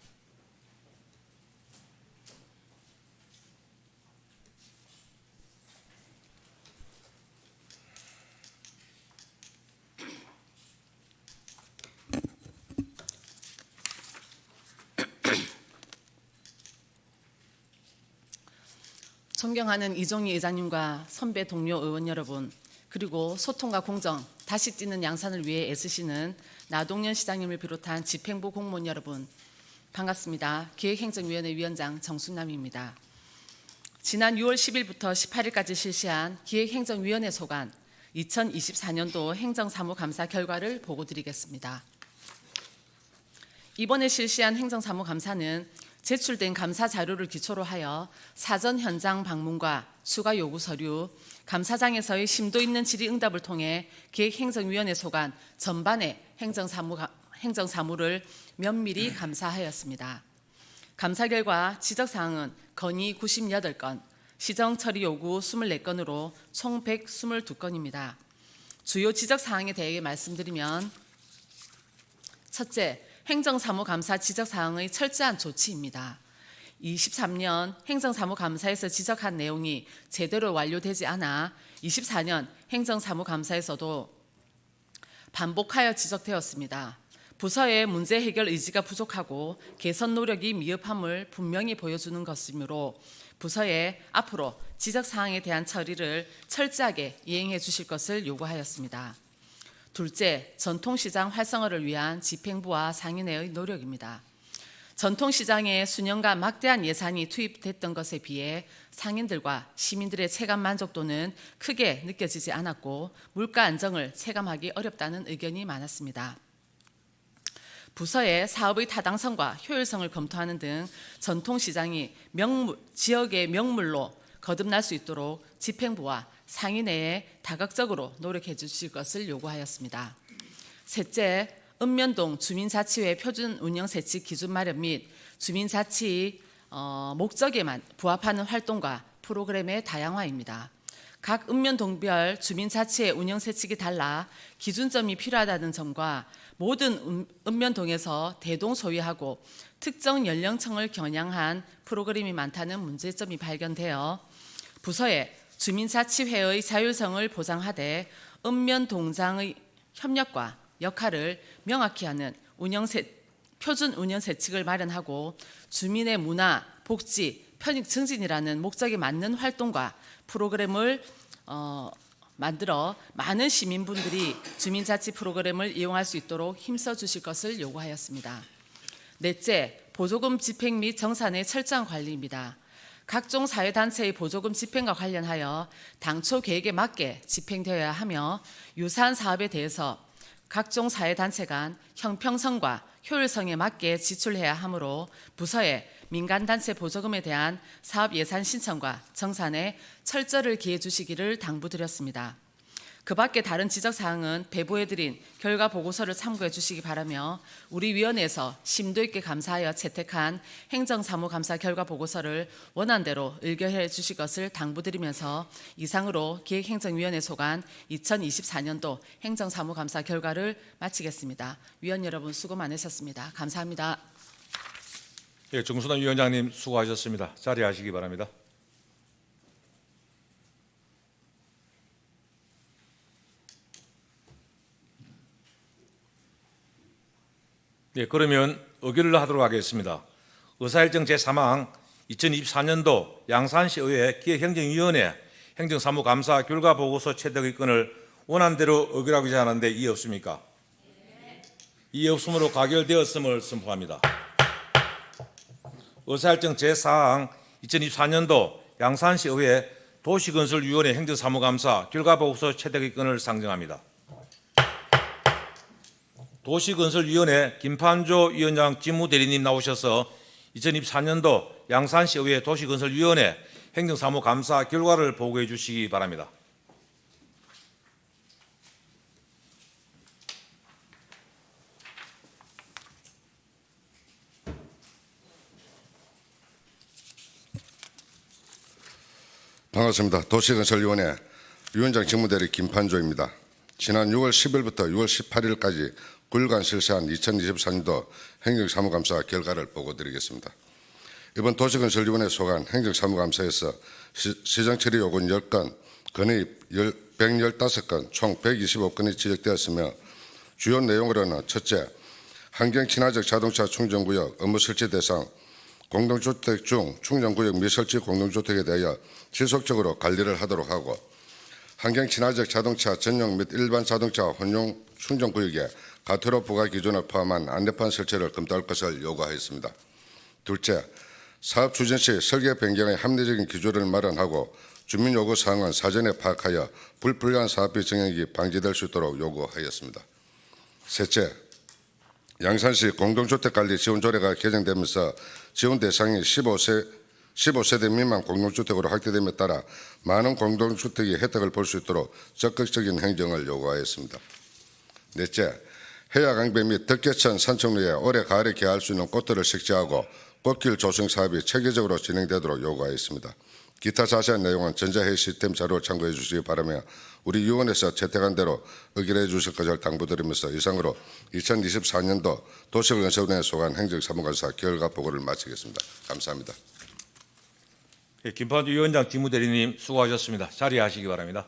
존경하는 이종희 의장님과 선배 동료 의원 여러분, 그리고 소통과 공정, 다시 뛰는 양산을 위해 애쓰시는 나동연 시장님을 비롯한 집행부 공무원 여러분, 반갑습니다. 기획행정위원회 위원장 정순남입니다. 지난 6월 10일부터 18일까지 실시한 기획행정위원회 소관 2024년도 행정사무감사 결과를 보고드리겠습니다. 이번에 실시한 행정사무감사는 제출된 감사 자료를 기초로 하여 사전 현장 방문과 추가 요구 서류, 감사장에서의 심도 있는 질의응답을 통해 기획행정위원회 소관 전반의 행정사무를 면밀히 감사하였습니다. 감사 결과 지적사항은 건의 98건, 시정처리 요구 24건으로 총 122건입니다. 주요 지적사항에 대해 말씀드리면 첫째, 행정사무감사 지적사항의 철저한 조치입니다. 23년 행정사무감사에서 지적한 내용이 제대로 완료되지 않아 24년 행정사무감사에서도 반복하여 지적되었습니다. 부서의 문제 해결 의지가 부족하고 개선 노력이 미흡함을 분명히 보여주는 것이므로 부서에 앞으로 지적사항에 대한 처리를 철저하게 이행해 주실 것을 요구하였습니다. 둘째, 전통시장 활성화를 위한 집행부와 상인회의 노력입니다. 전통시장에 수년간 막대한 예산이 투입됐던 것에 비해 상인들과 시민들의 체감 만족도는 크게 느껴지지 않았고 물가 안정을 체감하기 어렵다는 의견이 많았습니다. 부서의 사업의 타당성과 효율성을 검토하는 등 전통시장이 지역의 명물로 거듭날 수 있도록 집행부와 상인회에 다각적으로 노력해 주실 것을 요구하였습니다. 셋째, 읍면동 주민자치회 표준 운영 세칙 기준 마련 및 주민자치 목적에만 부합하는 활동과 프로그램의 다양화입니다. 각 읍면동별 주민자치회 운영 세칙이 달라 기준점이 필요하다는 점과 모든 읍면동에서 대동 소유하고 특정 연령층을 겨냥한 프로그램이 많다는 문제점이 발견되어 부서에 주민자치회의 자율성을 보장하되 읍면 동장의 협력과 역할을 명확히 하는 표준 운영 세칙을 마련하고 주민의 문화, 복지, 편익 증진이라는 목적에 맞는 활동과 프로그램을 만들어 많은 시민분들이 주민자치 프로그램을 이용할 수 있도록 힘써 주실 것을 요구하였습니다. 넷째, 보조금 집행 및 정산의 철저한 관리입니다. 각종 사회단체의 보조금 집행과 관련하여 당초 계획에 맞게 집행되어야 하며 유사한 사업에 대해서 각종 사회단체 간 형평성과 효율성에 맞게 지출해야 하므로 부서에 민간단체 보조금에 대한 사업 예산 신청과 정산에 철저를 기해 주시기를 당부드렸습니다. 그 밖에 다른 지적사항은 배부해드린 결과 보고서를 참고해 주시기 바라며 우리 위원회에서 심도 있게 감사하여 채택한 행정사무감사 결과 보고서를 원안대로 의결해 주실 것을 당부드리면서 이상으로 기획행정위원회 소관 2024년도 행정사무감사 결과를 마치겠습니다. 위원 여러분 수고 많으셨습니다. 감사합니다. 예, 정순환 위원장님 수고하셨습니다. 자리하시기 바랍니다. 네, 그러면 의결을 하도록 하겠습니다. 의사일정 제3항 2024년도 양산시 의회 기획행정위원회 행정사무감사 결과보고서 채택의 건을 원안대로 의결하고자 하는데 이의 없습니까? 이의 없으므로 가결되었음을 선포합니다. 의사일정 제4항 2024년도 양산시 의회 도시건설위원회 행정사무감사 결과보고서 채택의 건을 상정합니다. 도시건설위원회 김판조 위원장 직무대리님 나오셔서 2024년도 양산시의회 도시건설위원회 행정사무감사 결과를 보고해 주시기 바랍니다. 반갑습니다. 도시건설위원회 위원장 직무대리 김판조입니다. 지난 6월 10일부터 6월 18일까지 9일간 실시한 2024년도 행정사무감사 결과를 보고드리겠습니다. 이번 도시건설위원회 소관 행정사무감사에서 시정처리 요구 10건, 건의 115건, 총 125건이 지적되었으며 주요 내용으로는 첫째, 환경친화적 자동차 충전구역 업무 설치 대상, 공동주택 중 충전구역 미설치 공동주택에 대하여 지속적으로 관리를 하도록 하고 환경친화적 자동차 전용 및 일반 자동차 혼용 충전구역에 가토로 부과 기준을 포함한 안내판 설치를 검토할 것을 요구하였습니다. 둘째, 사업 추진 시 설계 변경의 합리적인 기조를 마련하고 주민 요구 사항은 사전에 파악하여 불필요한 사업비 정액이 방지될 수 있도록 요구하였습니다. 셋째, 양산시 공동주택관리 지원조례가 개정되면서 지원 대상이 15세대 미만 공동주택으로 확대됨에 따라 많은 공동주택이 혜택을 볼 수 있도록 적극적인 행정을 요구하였습니다. 넷째, 해야강변 및 덕계천 산책로에 올해 가을에 개할 수 있는 꽃들을 식재하고 꽃길 조성 사업이 체계적으로 진행되도록 요구하였습니다. 기타 자세한 내용은 전자회의 시스템 자료를 참고해 주시기 바라며 우리 위원회에서 채택한 대로 의결해 주실 것을 당부드리면서 이상으로 2024년도 도시건설위원회 소관 행정사무감사 결과 보고를 마치겠습니다. 감사합니다. 예, 김판주 위원장 직무대리님 수고하셨습니다. 자리하시기 바랍니다.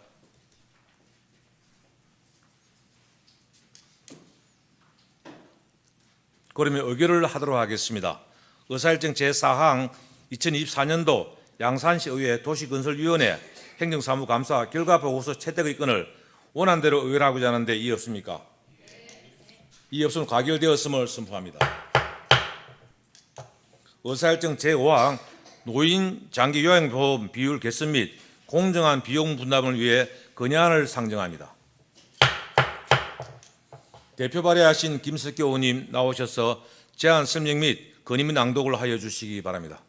그러면 의결을 하도록 하겠습니다. 의사일정 제4항 2024년도 양산시의회 도시건설위원회 행정사무감사 결과보고서 채택의 건을 원안대로 의결하고자 하는데 이의 없습니까? 이의 없으면 가결되었음을 선포합니다. 의사일정 제5항 노인 장기 요양보험 비율 개선 및 공정한 비용 분담을 위해 건의안을 상정합니다. 대표 발의하신 김석기 의원님 나오셔서 제안 설명 및 건의 및 낭독을 하여 주시기 바랍니다.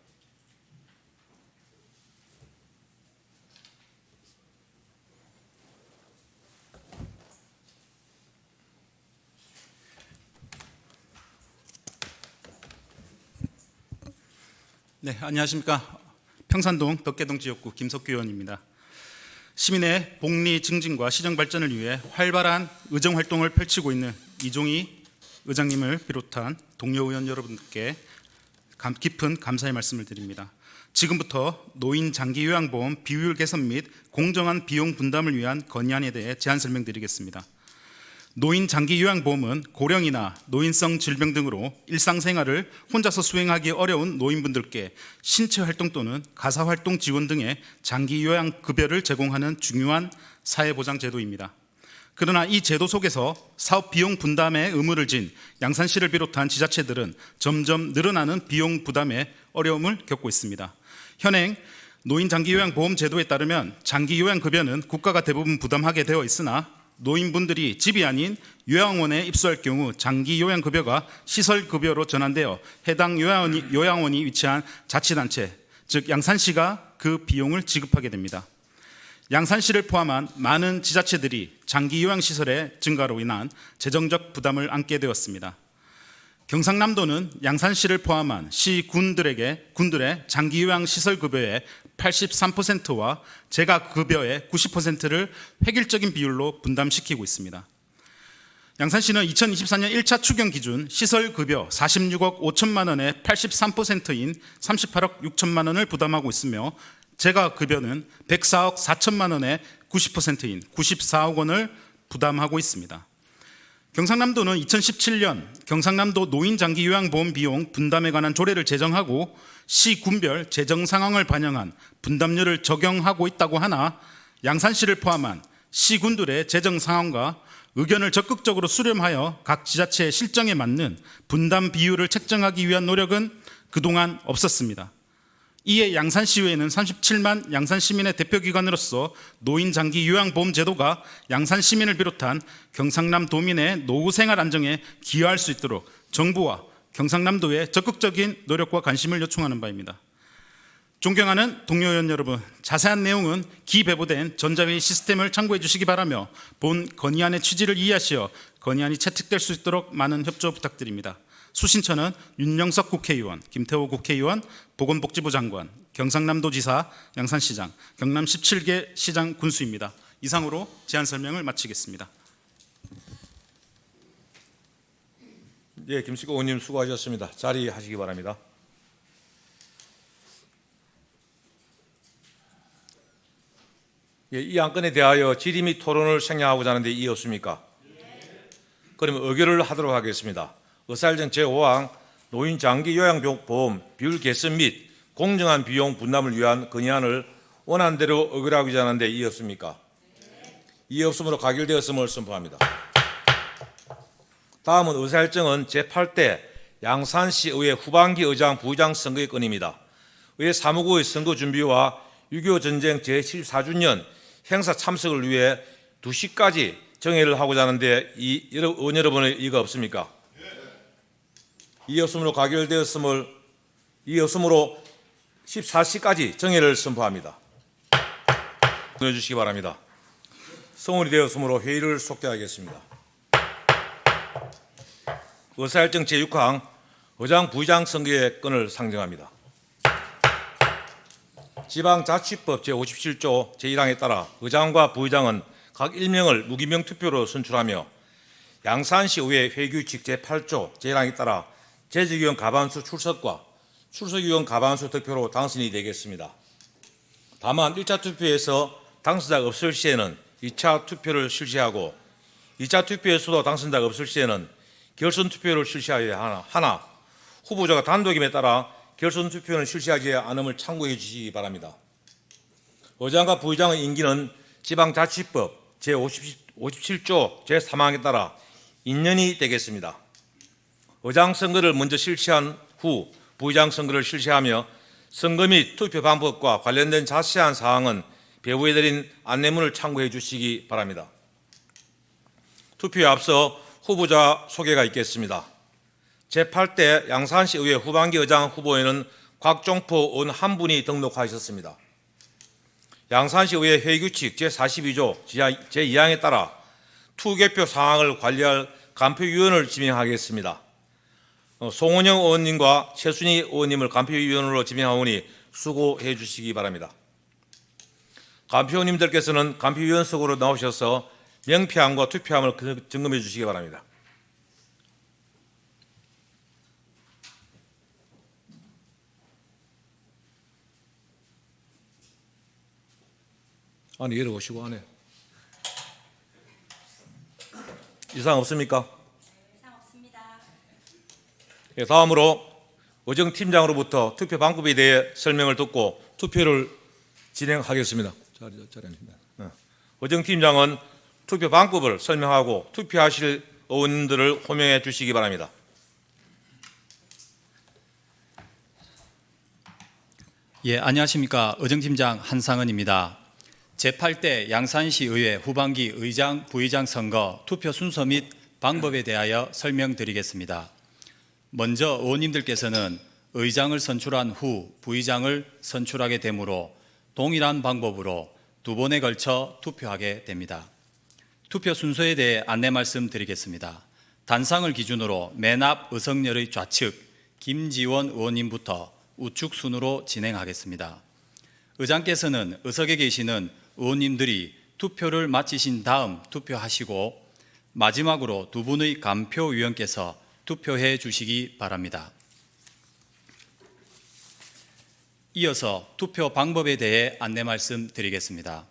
네, 안녕하십니까. 평산동 덕계동 지역구 김석규 의원입니다. 시민의 복리 증진과 시정 발전을 위해 활발한 의정 활동을 펼치고 있는 이종희 의장님을 비롯한 동료 의원 여러분께 깊은 감사의 말씀을 드립니다. 지금부터 노인 장기 요양보험 비율 개선 및 공정한 비용 분담을 위한 건의안에 대해 제안 설명드리겠습니다. 노인 장기 요양보험은 고령이나 노인성 질병 등으로 일상생활을 혼자서 수행하기 어려운 노인분들께 신체활동 또는 가사활동 지원 등의 장기 요양급여를 제공하는 중요한 사회보장제도입니다. 그러나 이 제도 속에서 사업 비용 분담의 의무를 진 양산시를 비롯한 지자체들은 점점 늘어나는 비용 부담에 어려움을 겪고 있습니다. 현행 노인장기요양보험 제도에 따르면 장기요양급여는 국가가 대부분 부담하게 되어 있으나 노인분들이 집이 아닌 요양원에 입소할 경우 장기요양급여가 시설급여로 전환되어 해당 요양원이 위치한 자치단체, 즉 양산시가 그 비용을 지급하게 됩니다. 양산시를 포함한 많은 지자체들이 장기요양시설의 증가로 인한 재정적 부담을 안게 되었습니다. 경상남도는 양산시를 포함한 시군들의 장기요양시설급여의 83%와 재가급여의 90%를 획일적인 비율로 분담시키고 있습니다. 양산시는 2024년 1차 추경 기준 시설급여 46억 5천만 원의 83%인 38억 6천만 원을 부담하고 있으며 재가급여는 104억 4천만 원의 90%인 94억 원을 부담하고 있습니다. 경상남도는 2017년 경상남도 노인장기요양보험 비용 분담에 관한 조례를 제정하고 시군별 재정 상황을 반영한 분담률을 적용하고 있다고 하나 양산시를 포함한 시군들의 재정 상황과 의견을 적극적으로 수렴하여 각 지자체의 실정에 맞는 분담 비율을 책정하기 위한 노력은 그동안 없었습니다. 이에 양산시의회는 37만 양산시민의 대표기관으로서 노인장기요양보험제도가 양산시민을 비롯한 경상남도민의 노후생활 안정에 기여할 수 있도록 정부와 경상남도의 적극적인 노력과 관심을 요청하는 바입니다. 존경하는 동료 의원 여러분, 자세한 내용은 기배부된 전자회의 시스템을 참고해 주시기 바라며 본 건의안의 취지를 이해하시어 건의안이 채택될 수 있도록 많은 협조 부탁드립니다. 수신처는 윤영석 국회의원, 김태호 국회의원, 보건복지부 장관, 경상남도지사, 양산시장, 경남 17개 시장 군수입니다. 이상으로 제안 설명을 마치겠습니다. 예, 김식구 의원님 수고하셨습니다. 자리하시기 바랍니다. 예, 이 안건에 대하여 질의 및 토론을 생략하고자 하는데 이의 없습니까? 그러면 의결을 하도록 하겠습니다. 의사일정 제5항 노인 장기 요양보험 비율 개선 및 공정한 비용 분담을 위한 건의안을 원안대로 의결하고자 하는데 이의 없습니까? 이의 없으므로 가결되었음을 선포합니다. 다음은 의사일정은 제8대 양산시 의회 후반기 의장 부의장 선거의 건입니다. 의회 사무국의 선거 준비와 6.25 전쟁 제74주년 행사 참석을 위해 2시까지 정회를 하고자 하는데 의원 여러분의 이의가 없습니까? 이의 없으므로 가결되었음을 이의 없으므로 14시까지 정회를 선포합니다. 보내주시기 바랍니다. 성원이 되었으므로 회의를 속개하겠습니다. 의사일정 제6항 의장 부의장 선거의 건을 상정합니다. 지방자치법 제57조 제1항에 따라 의장과 부의장은 각 1명을 무기명 투표로 선출하며 양산시 의회 회규칙 제8조 제1항에 따라 재직위원 과반수 출석과 출석위원 과반수 득표로 당선이 되겠습니다. 다만 1차 투표에서 당선자가 없을 시에는 2차 투표를 실시하고 2차 투표에서도 당선자가 없을 시에는 결선 투표를 실시하여야 하나 후보자가 단독임에 따라 결선 투표는 실시하지 않음을 참고해 주시기 바랍니다. 의장과 부의장의 임기는 지방자치법 제57조 제3항에 따라 2년이 되겠습니다. 의장 선거를 먼저 실시한 후 부의장 선거를 실시하며 선거 및 투표 방법과 관련된 자세한 사항은 배부해 드린 안내문을 참고해 주시기 바랍니다. 투표에 앞서 후보자 소개가 있겠습니다. 제8대 양산시 의회 후반기 의장 후보에는 곽종포 의원 한 분이 등록하셨습니다. 양산시 의회 회의규칙 제42조 제2항에 따라 투개표 사항을 관리할 간표위원을 지명하겠습니다. 송원영 의원님과 최순희 의원님을 간표위원으로 지명하오니 수고해 주시기 바랍니다. 간표위원님들께서는 간표위원석으로 나오셔서 명패함과 투표함을 점검해 주시기 바랍니다. 안에 열어보시고 안에. 이상 없습니까? 이상 없습니다. 예, 다음으로 의정팀장으로부터 투표 방법에 대해 설명을 듣고 투표를 진행하겠습니다. 의정팀장은 투표 방법을 설명하고 투표하실 의원님들을 호명해 주시기 바랍니다. 예, 안녕하십니까. 의정팀장 한상은입니다. 제8대 양산시 의회 후반기 의장, 부의장 선거 투표 순서 및 방법에 대하여 설명드리겠습니다. 먼저 의원님들께서는 의장을 선출한 후 부의장을 선출하게 되므로 동일한 방법으로 두 번에 걸쳐 투표하게 됩니다. 투표 순서에 대해 안내 말씀드리겠습니다. 단상을 기준으로 맨 앞 의석열의 좌측 김지원 의원님부터 우측 순으로 진행하겠습니다. 의장께서는 의석에 계시는 의원님들이 투표를 마치신 다음 투표하시고 마지막으로 두 분의 감표위원께서 투표해 주시기 바랍니다. 이어서 투표 방법에 대해 안내 말씀드리겠습니다.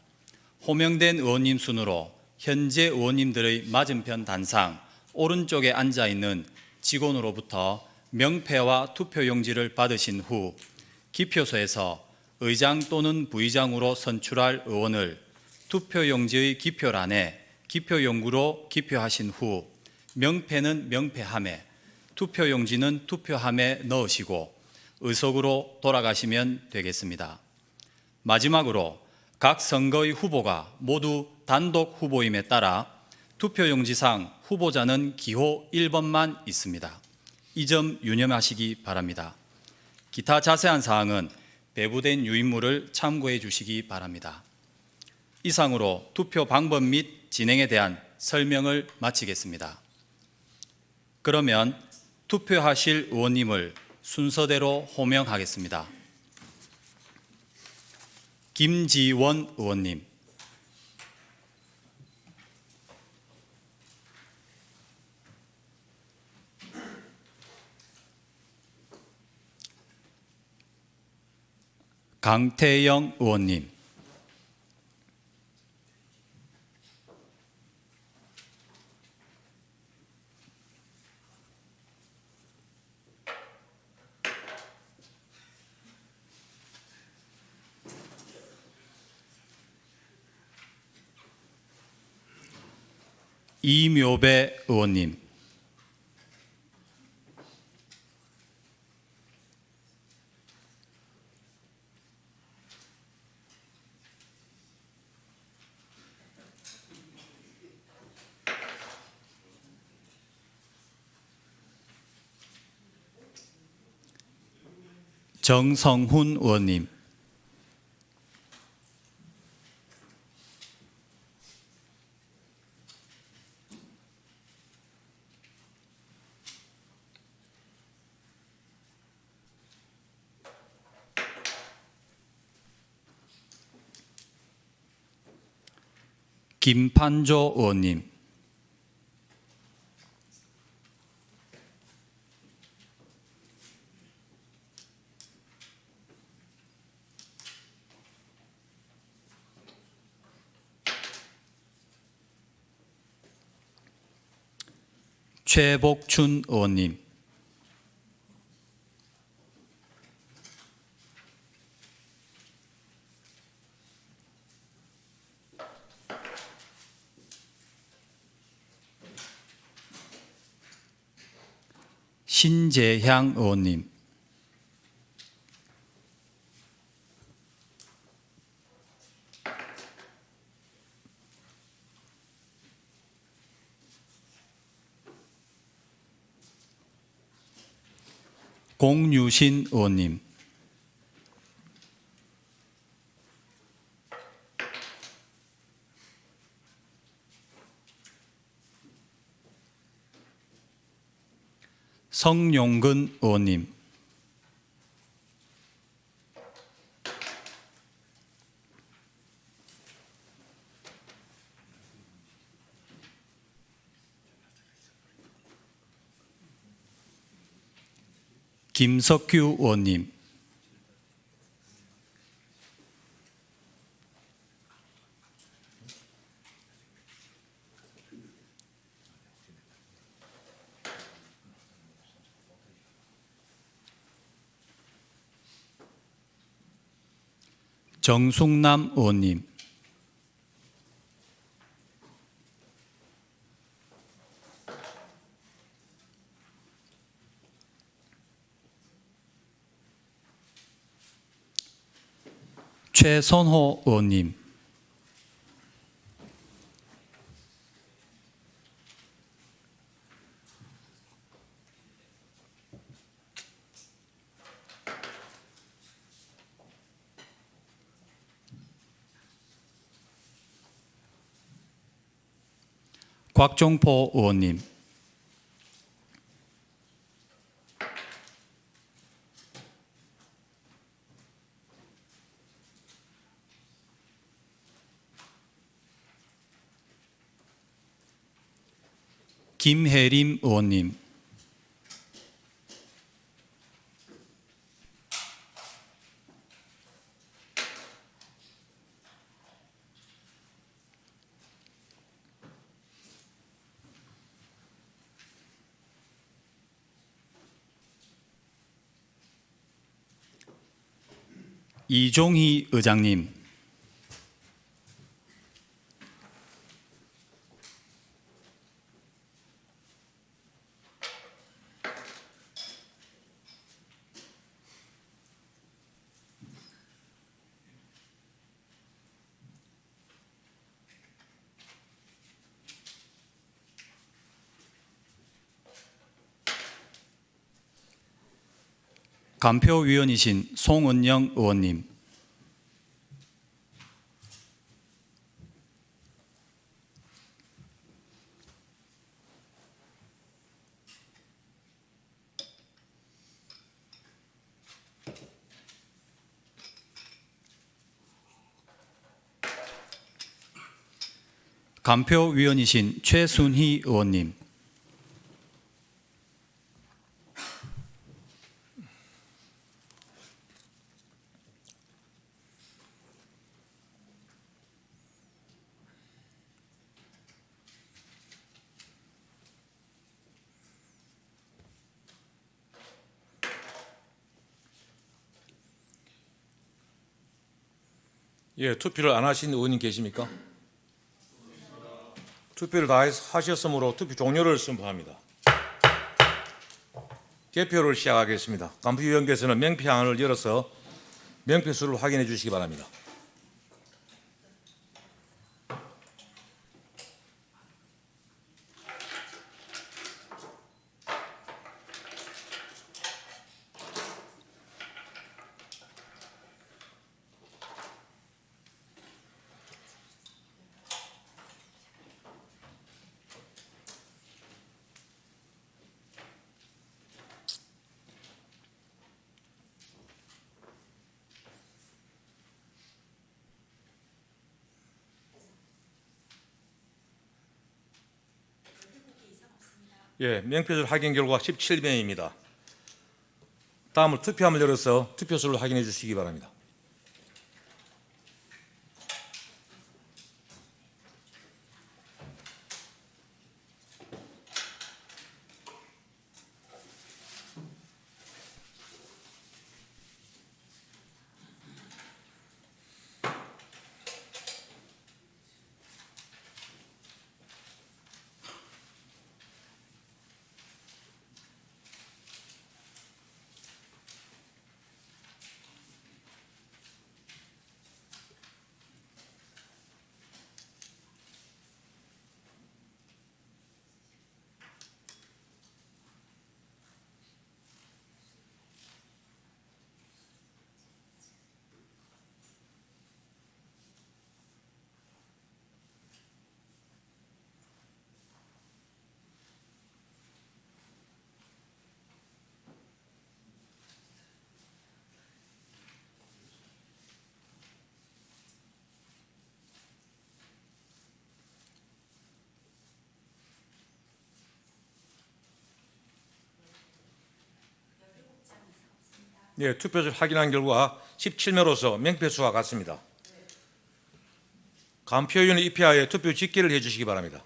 호명된 의원님 순으로 현재 의원님들의 맞은편 단상 오른쪽에 앉아있는 직원으로부터 명패와 투표용지를 받으신 후 기표소에서 의장 또는 부의장으로 선출할 의원을 투표용지의 기표란에 기표용구로 기표하신 후 명패는 명패함에 투표용지는 투표함에 넣으시고 의석으로 돌아가시면 되겠습니다. 마지막으로 각 선거의 후보가 모두 단독 후보임에 따라 투표용지상 후보자는 기호 1번만 있습니다. 이 점 유념하시기 바랍니다. 기타 자세한 사항은 배부된 유인물을 참고해 주시기 바랍니다. 이상으로 투표 방법 및 진행에 대한 설명을 마치겠습니다. 그러면 투표하실 의원님을 순서대로 호명하겠습니다. 김지원 의원님, 강태영 의원님, 이묘배 의원님, 정성훈 의원님, 김판조 의원님, 최복춘 의원님, 신재향 의원님, 공유신 의원님, 성용근 의원님, 김석규 의원님, 정숙남 의원님, 최선호 의원님, 곽종포 의원님, 김혜림 의원님, 이종희 의장님, 간표위원이신 송은영 의원님, 간표위원이신 최순희 의원님, 예, 투표를 안 하신 의원님 계십니까? 투표를 다 하셨으므로 투표 종료를 선포합니다. 개표를 시작하겠습니다. 간표위원께서는 명패항을 열어서 명패수를 확인해 주시기 바랍니다. 예, 명표줄 확인 결과 17명입니다. 다음으로 투표함을 열어서 투표수를 확인해 주시기 바랍니다. 예, 투표를 확인한 결과 17명으로서 명패수와 같습니다. 간표위원회 입회하에 투표 집계를 해주시기 바랍니다.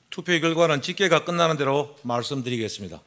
투표 결과는 집계가 끝나는 대로 말씀드리겠습니다.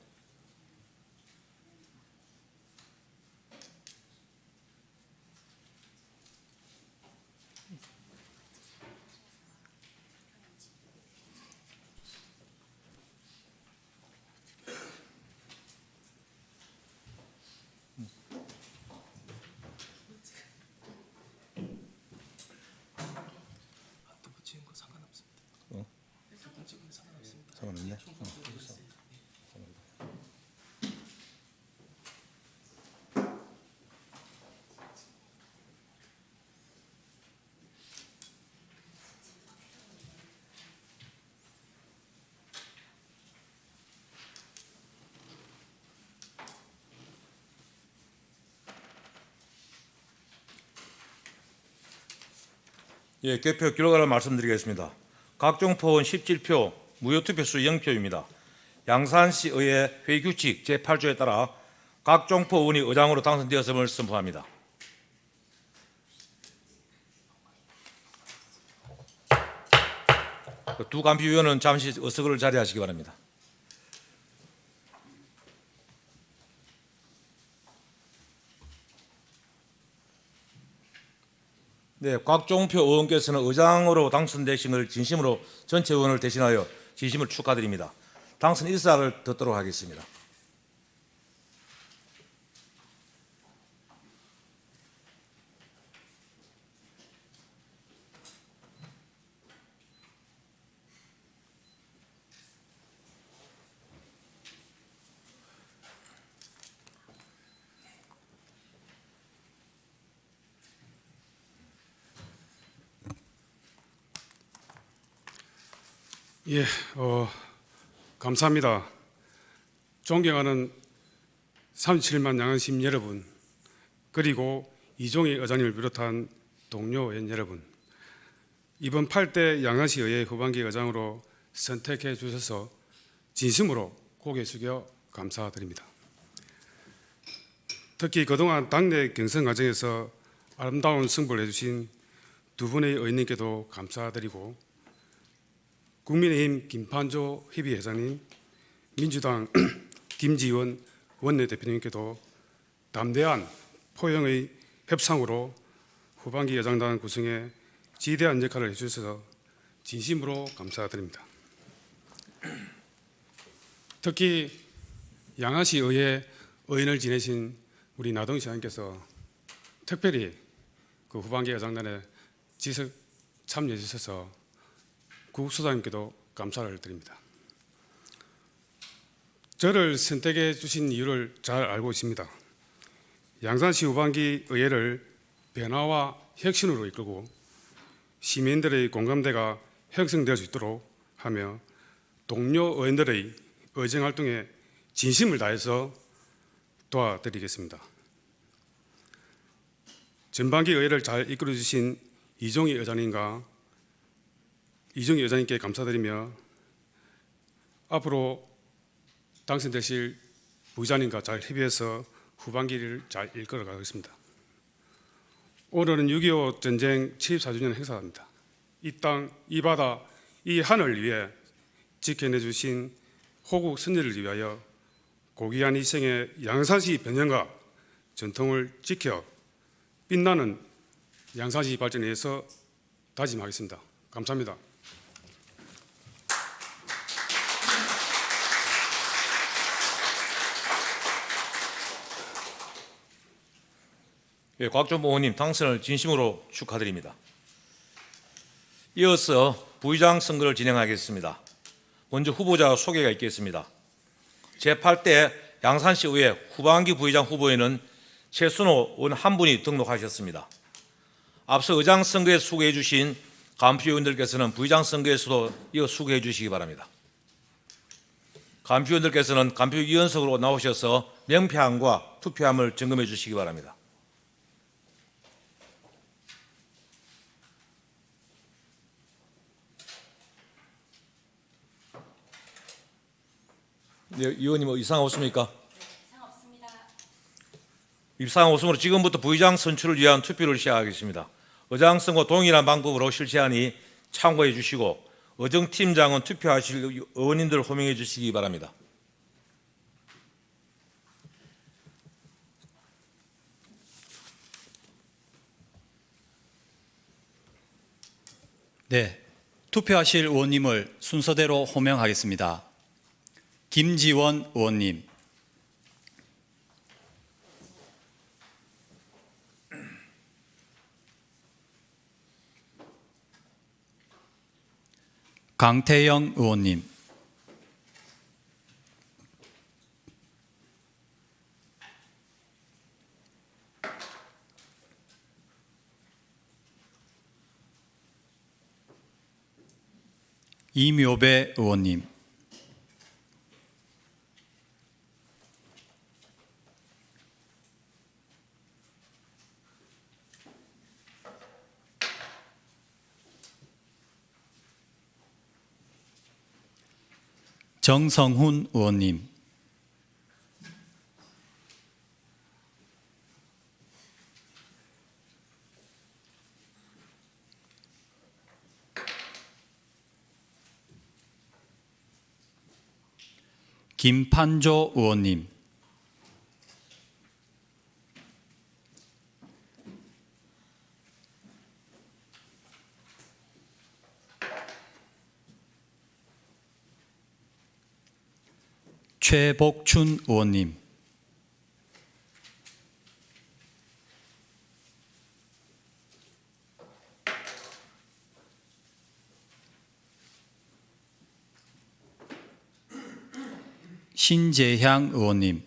예, 개표 결과를 말씀드리겠습니다. 각종포원 17표, 무효투표수 0표입니다. 양산시 의회 회의규칙 제8조에 따라 각종포 의원이 의장으로 당선되었음을 선포합니다. 두 간피위원은 잠시 어서그를 자리하시기 바랍니다. 네, 곽종표 의원께서는 의장으로 당선되심을 진심으로 전체 의원을 대신하여 진심을 축하드립니다. 당선 일사를 듣도록 하겠습니다. 예, 감사합니다. 존경하는 37만 양안시민 여러분, 그리고 이종희 의장님을 비롯한 동료 의원 여러분, 이번 8대 양안시의회 후반기 의장으로 선택해 주셔서 진심으로 고개 숙여 감사드립니다. 특히 그동안 당내 경선 과정에서 아름다운 승부를 해주신 두 분의 의원님께도 감사드리고, 국민의힘 김판조 협의회장님, 민주당 김지원 원내대표님께도 담대한 포용의 협상으로 후반기 여장단 구성에 지대한 역할을 해주셔서 진심으로 감사드립니다. 특히 양아시 의회 의원을 지내신 우리 나동 시장님께서 특별히 그 후반기 여장단에 지석 참여해 주셔서 구국소장님께도 감사를 드립니다. 저를 선택해 주신 이유를 잘 알고 있습니다. 양산시 후반기 의회를 변화와 혁신으로 이끌고 시민들의 공감대가 형성될 수 있도록 하며 동료 의원들의 의정활동에 진심을 다해서 도와드리겠습니다. 전반기 의회를 잘 이끌어 주신 이종희 의장님께 감사드리며 앞으로 당선되실 부의장님과 잘 협의해서 후반기를 잘 이끌어 가겠습니다. 오늘은 6.25 전쟁 74주년 행사입니다. 이 땅, 이 바다, 이 하늘 위에 지켜내주신 호국 선열을 위하여 고귀한 희생의 양산시 변형과 전통을 지켜 빛나는 양산시 발전에 위해서 다짐하겠습니다. 감사합니다. 예, 곽종보 의원님 당선을 진심으로 축하드립니다. 이어서 부의장 선거를 진행하겠습니다. 먼저 후보자 소개가 있겠습니다. 제8대 양산시 의회 후반기 부의장 후보에는 최순호 의원 한 분이 등록하셨습니다. 앞서 의장 선거에 수고해 주신 간표 의원들께서는 부의장 선거에서도 이어 수고해 주시기 바랍니다. 간표 의원들께서는 간표위원석으로 나오셔서 명패함과 투표함을 점검해 주시기 바랍니다. 네, 의원님 이상 없습니까? 이상 없습니다. 이상 없으므로 지금부터 부의장 선출을 위한 투표를 시작하겠습니다. 의장 선거 동일한 방법으로 실시하니 참고해 주시고 의정팀장은 투표하실 의원님들 호명해 주시기 바랍니다. 네, 투표하실 의원님을 순서대로 호명하겠습니다. 김지원 의원님, 강태영 의원님, 이묘배 의원님, 정성훈 의원님, 김판조 의원님, 최복춘 의원님, 신재향 의원님,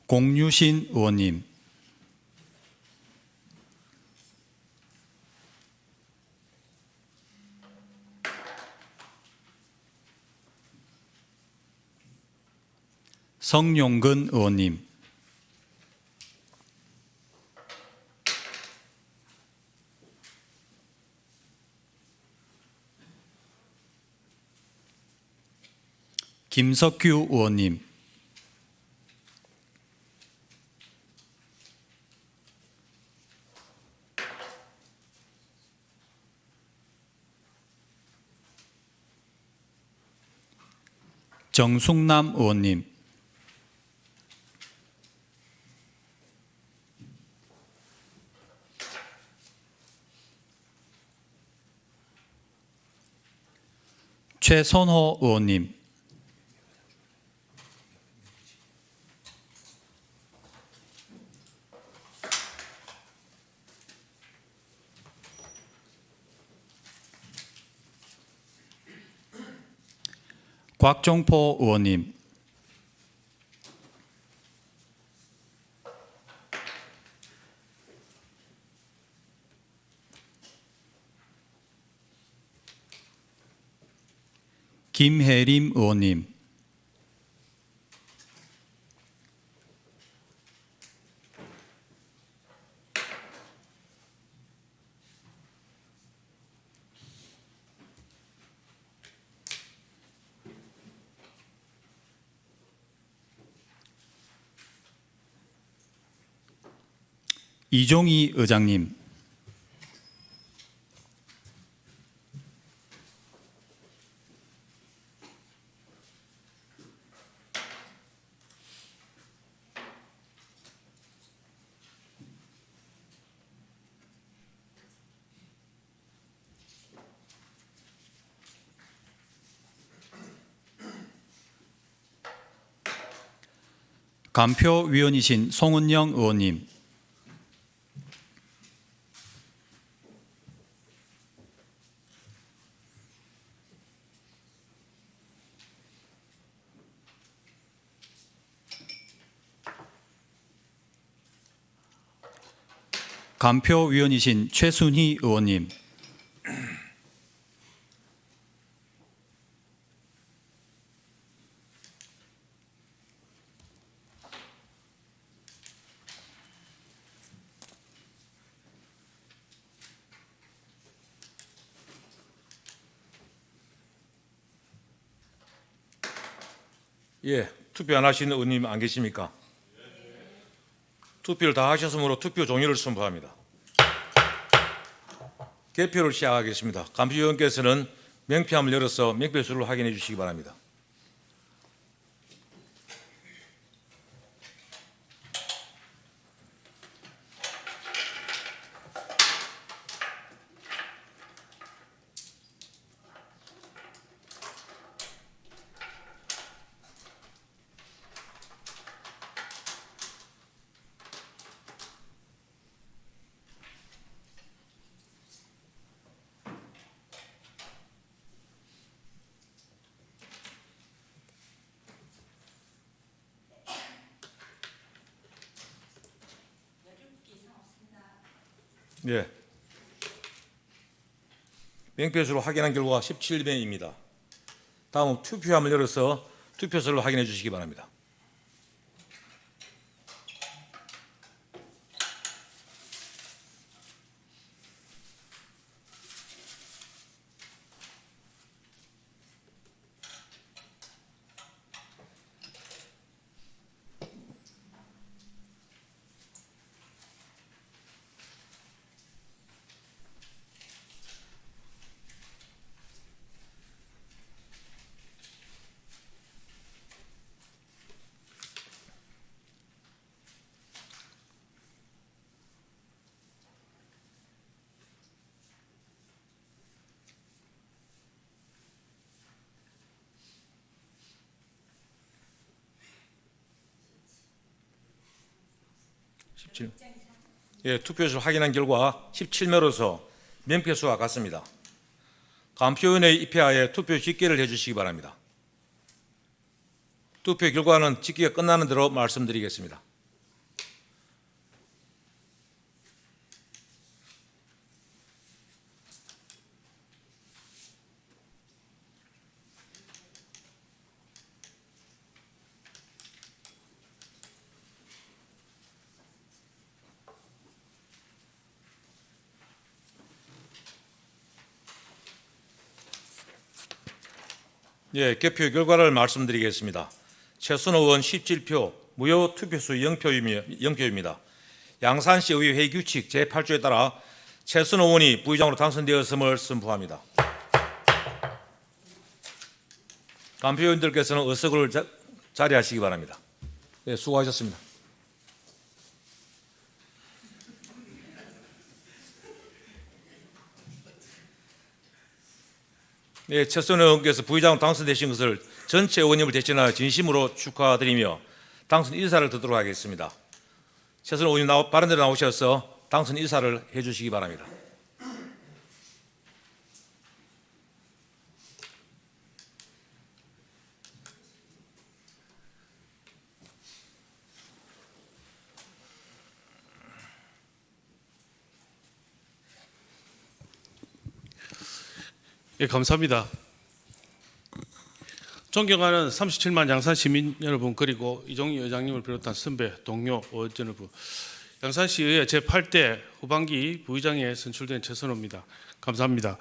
공유신 의원님, 성용근 의원님, 김석규 의원님, 정숙남 의원님, 최선호 의원님, 곽종포 의원님, 김혜림 의원님, 이종희 의장님, 감표위원이신 송은영 의원님, 감표위원이신 최순희 의원님, 예, 투표 안 하신 의원님 안 계십니까? 투표를 다 하셨으므로 투표 종료를 선포합니다. 개표를 시작하겠습니다. 감표위원께서는 명피함을 열어서 명패수를 확인해 주시기 바랍니다. 예. 명표수로 확인한 결과 17명입니다. 다음 투표함을 열어서 투표수를 확인해 주시기 바랍니다. 예, 투표수를 확인한 결과 17명으로서 명표수와 같습니다. 감표위원회 입회하에 투표 집계를 해주시기 바랍니다. 투표 결과는 집계가 끝나는 대로 말씀드리겠습니다. 예, 개표 결과를 말씀드리겠습니다. 최순호 의원 17표, 무효 투표수 0표입니다. 양산시 의회 회의 규칙 제8조에 따라 최순호 의원이 부의장으로 당선되었음을 선포합니다. 감표위원들께서는 의석을 자리하시기 바랍니다. 네, 수고하셨습니다. 네, 최순호 의원께서 부의장으로 당선되신 것을 전체 의원님을 대신하여 진심으로 축하드리며 당선 인사를 듣도록 하겠습니다. 최순호 의원님 발언대로 나오셔서 당선 인사를 해주시기 바랍니다. 예, 감사합니다. 존경하는 37만 양산 시민 여러분, 그리고 이종희 의장님을 비롯한 선배, 동료, 의원 여러분, 양산시의회 제8대 후반기 부의장에 선출된 최선호입니다. 감사합니다.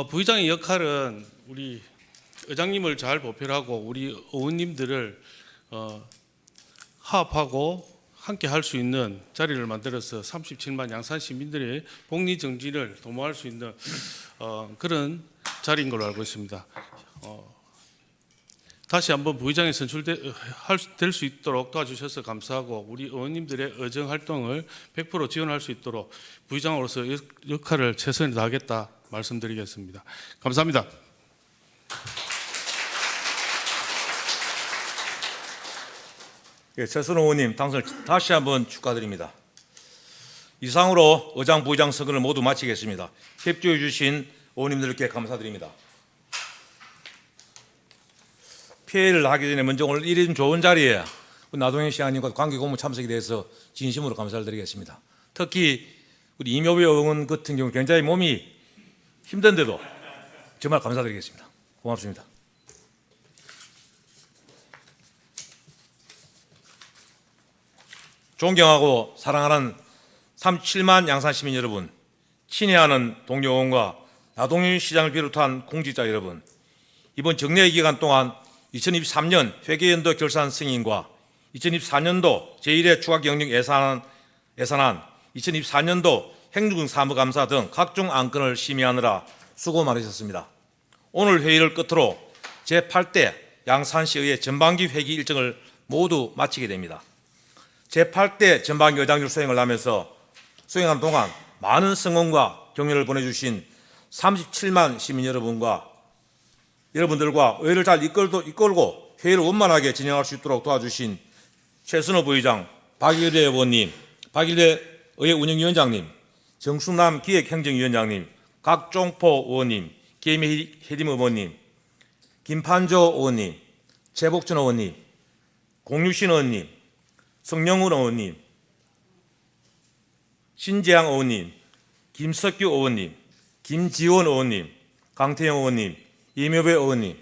부의장의 역할은 우리 의장님을 잘 보필하고 우리 의원님들을 화합하고 함께 할 수 있는 자리를 만들어서 37만 양산 시민들의 복리 정진을 도모할 수 있는 그런 자리인 걸로 알고 있습니다. 다시 한번 부의장에 선출될 수 있도록 도와주셔서 감사하고 우리 의원님들의 의정 활동을 100% 지원할 수 있도록 부의장으로서 역할을 최선을 다하겠다 말씀드리겠습니다. 감사합니다. 예, 최순호 의원님 당선을 다시 한번 축하드립니다. 이상으로 의장, 부의장 선거를 모두 마치겠습니다. 협조해 주신 의원님들께 감사드립니다. 피해를 하기 전에 먼저 오늘 이런 좋은 자리에 나동현 시장님과 관계고문 참석에 대해서 진심으로 감사를 드리겠습니다. 특히 우리 이묘배 의원 같은 경우 굉장히 몸이 힘든데도 정말 감사드리겠습니다. 고맙습니다. 존경하고 사랑하는 37만 양산 시민 여러분, 친애하는 동료 의원과 나동현 시장을 비롯한 공직자 여러분, 이번 정례 기간 동안 2023년 회계연도 결산 승인과 2024년도 제1회 추가경영 예산안, 2024년도 행정사무감사 등 각종 안건을 심의하느라 수고 많으셨습니다. 오늘 회의를 끝으로 제8대 양산시의회 전반기 회기 일정을 모두 마치게 됩니다. 제8대 전반기 의장직을 수행한 동안 많은 성원과 격려를 보내주신 37만 시민 여러분들과 의회를 잘 이끌고 회의를 원만하게 진행할 수 있도록 도와주신 최순호 부의장, 박일배 의원님, 박일배 의회 운영위원장님, 정순남 기획행정위원장님, 각종포 의원님, 김혜림 의원님, 김판조 의원님, 최복준 의원님, 공유신 의원님, 성영훈 의원님, 신재양 의원님, 김석규 의원님, 김지원 의원님, 강태영 의원님, 이묘배 의원님,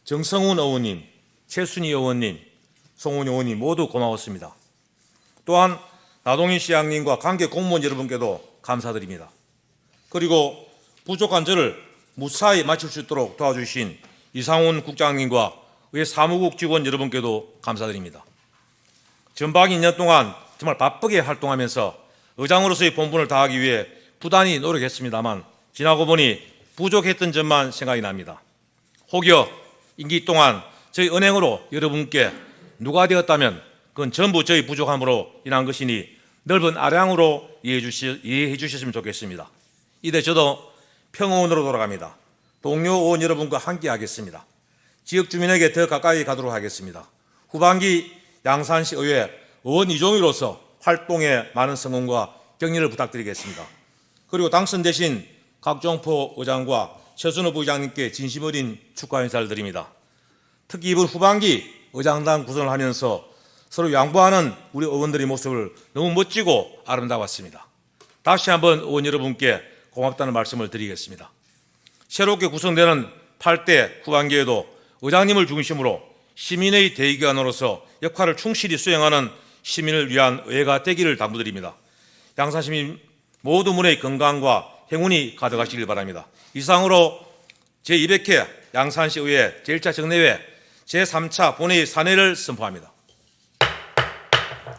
정성훈 의원님, 최순희 의원님, 송은희 의원님 모두 고마웠습니다. 또한 나동현 시장님과 관계 공무원 여러분께도 감사드립니다. 그리고 부족한 저를 무사히 마칠 수 있도록 도와주신 이상훈 국장님과 의회 사무국 직원 여러분께도 감사드립니다. 전방 2년 동안 정말 바쁘게 활동하면서 의장으로서의 본분을 다하기 위해 부단히 노력했습니다만 지나고 보니 부족했던 점만 생각이 납니다. 혹여 임기 동안 저희 은행으로 여러분께 누가 되었다면 그건 전부 저희 부족함으로 인한 것이니 넓은 아량으로 이해해 주셨으면 좋겠습니다. 이제 저도 평의원으로 돌아갑니다. 동료 의원 여러분과 함께 하겠습니다. 지역 주민에게 더 가까이 가도록 하겠습니다. 후반기 양산시 의회 의원 이종희로서 활동에 많은 성원과 격려를 부탁드리겠습니다. 그리고 당선되신 각종포 의장과 최순호 부의장님께 진심 어린 축하 인사를 드립니다. 특히 이번 후반기 의장단 구성을 하면서 서로 양보하는 우리 의원들의 모습을 너무 멋지고 아름다웠습니다. 다시 한번 의원 여러분께 고맙다는 말씀을 드리겠습니다. 새롭게 구성되는 8대 후반기에도 의장님을 중심으로 시민의 대의기관으로서 역할을 충실히 수행하는 시민을 위한 의회가 되기를 당부드립니다. 양산시민 모두 분의 건강과 행운이 가득하시길 바랍니다. 이상으로 제200회 양산시 의회 제1차 정례회 제3차 본회의 산회를 선포합니다.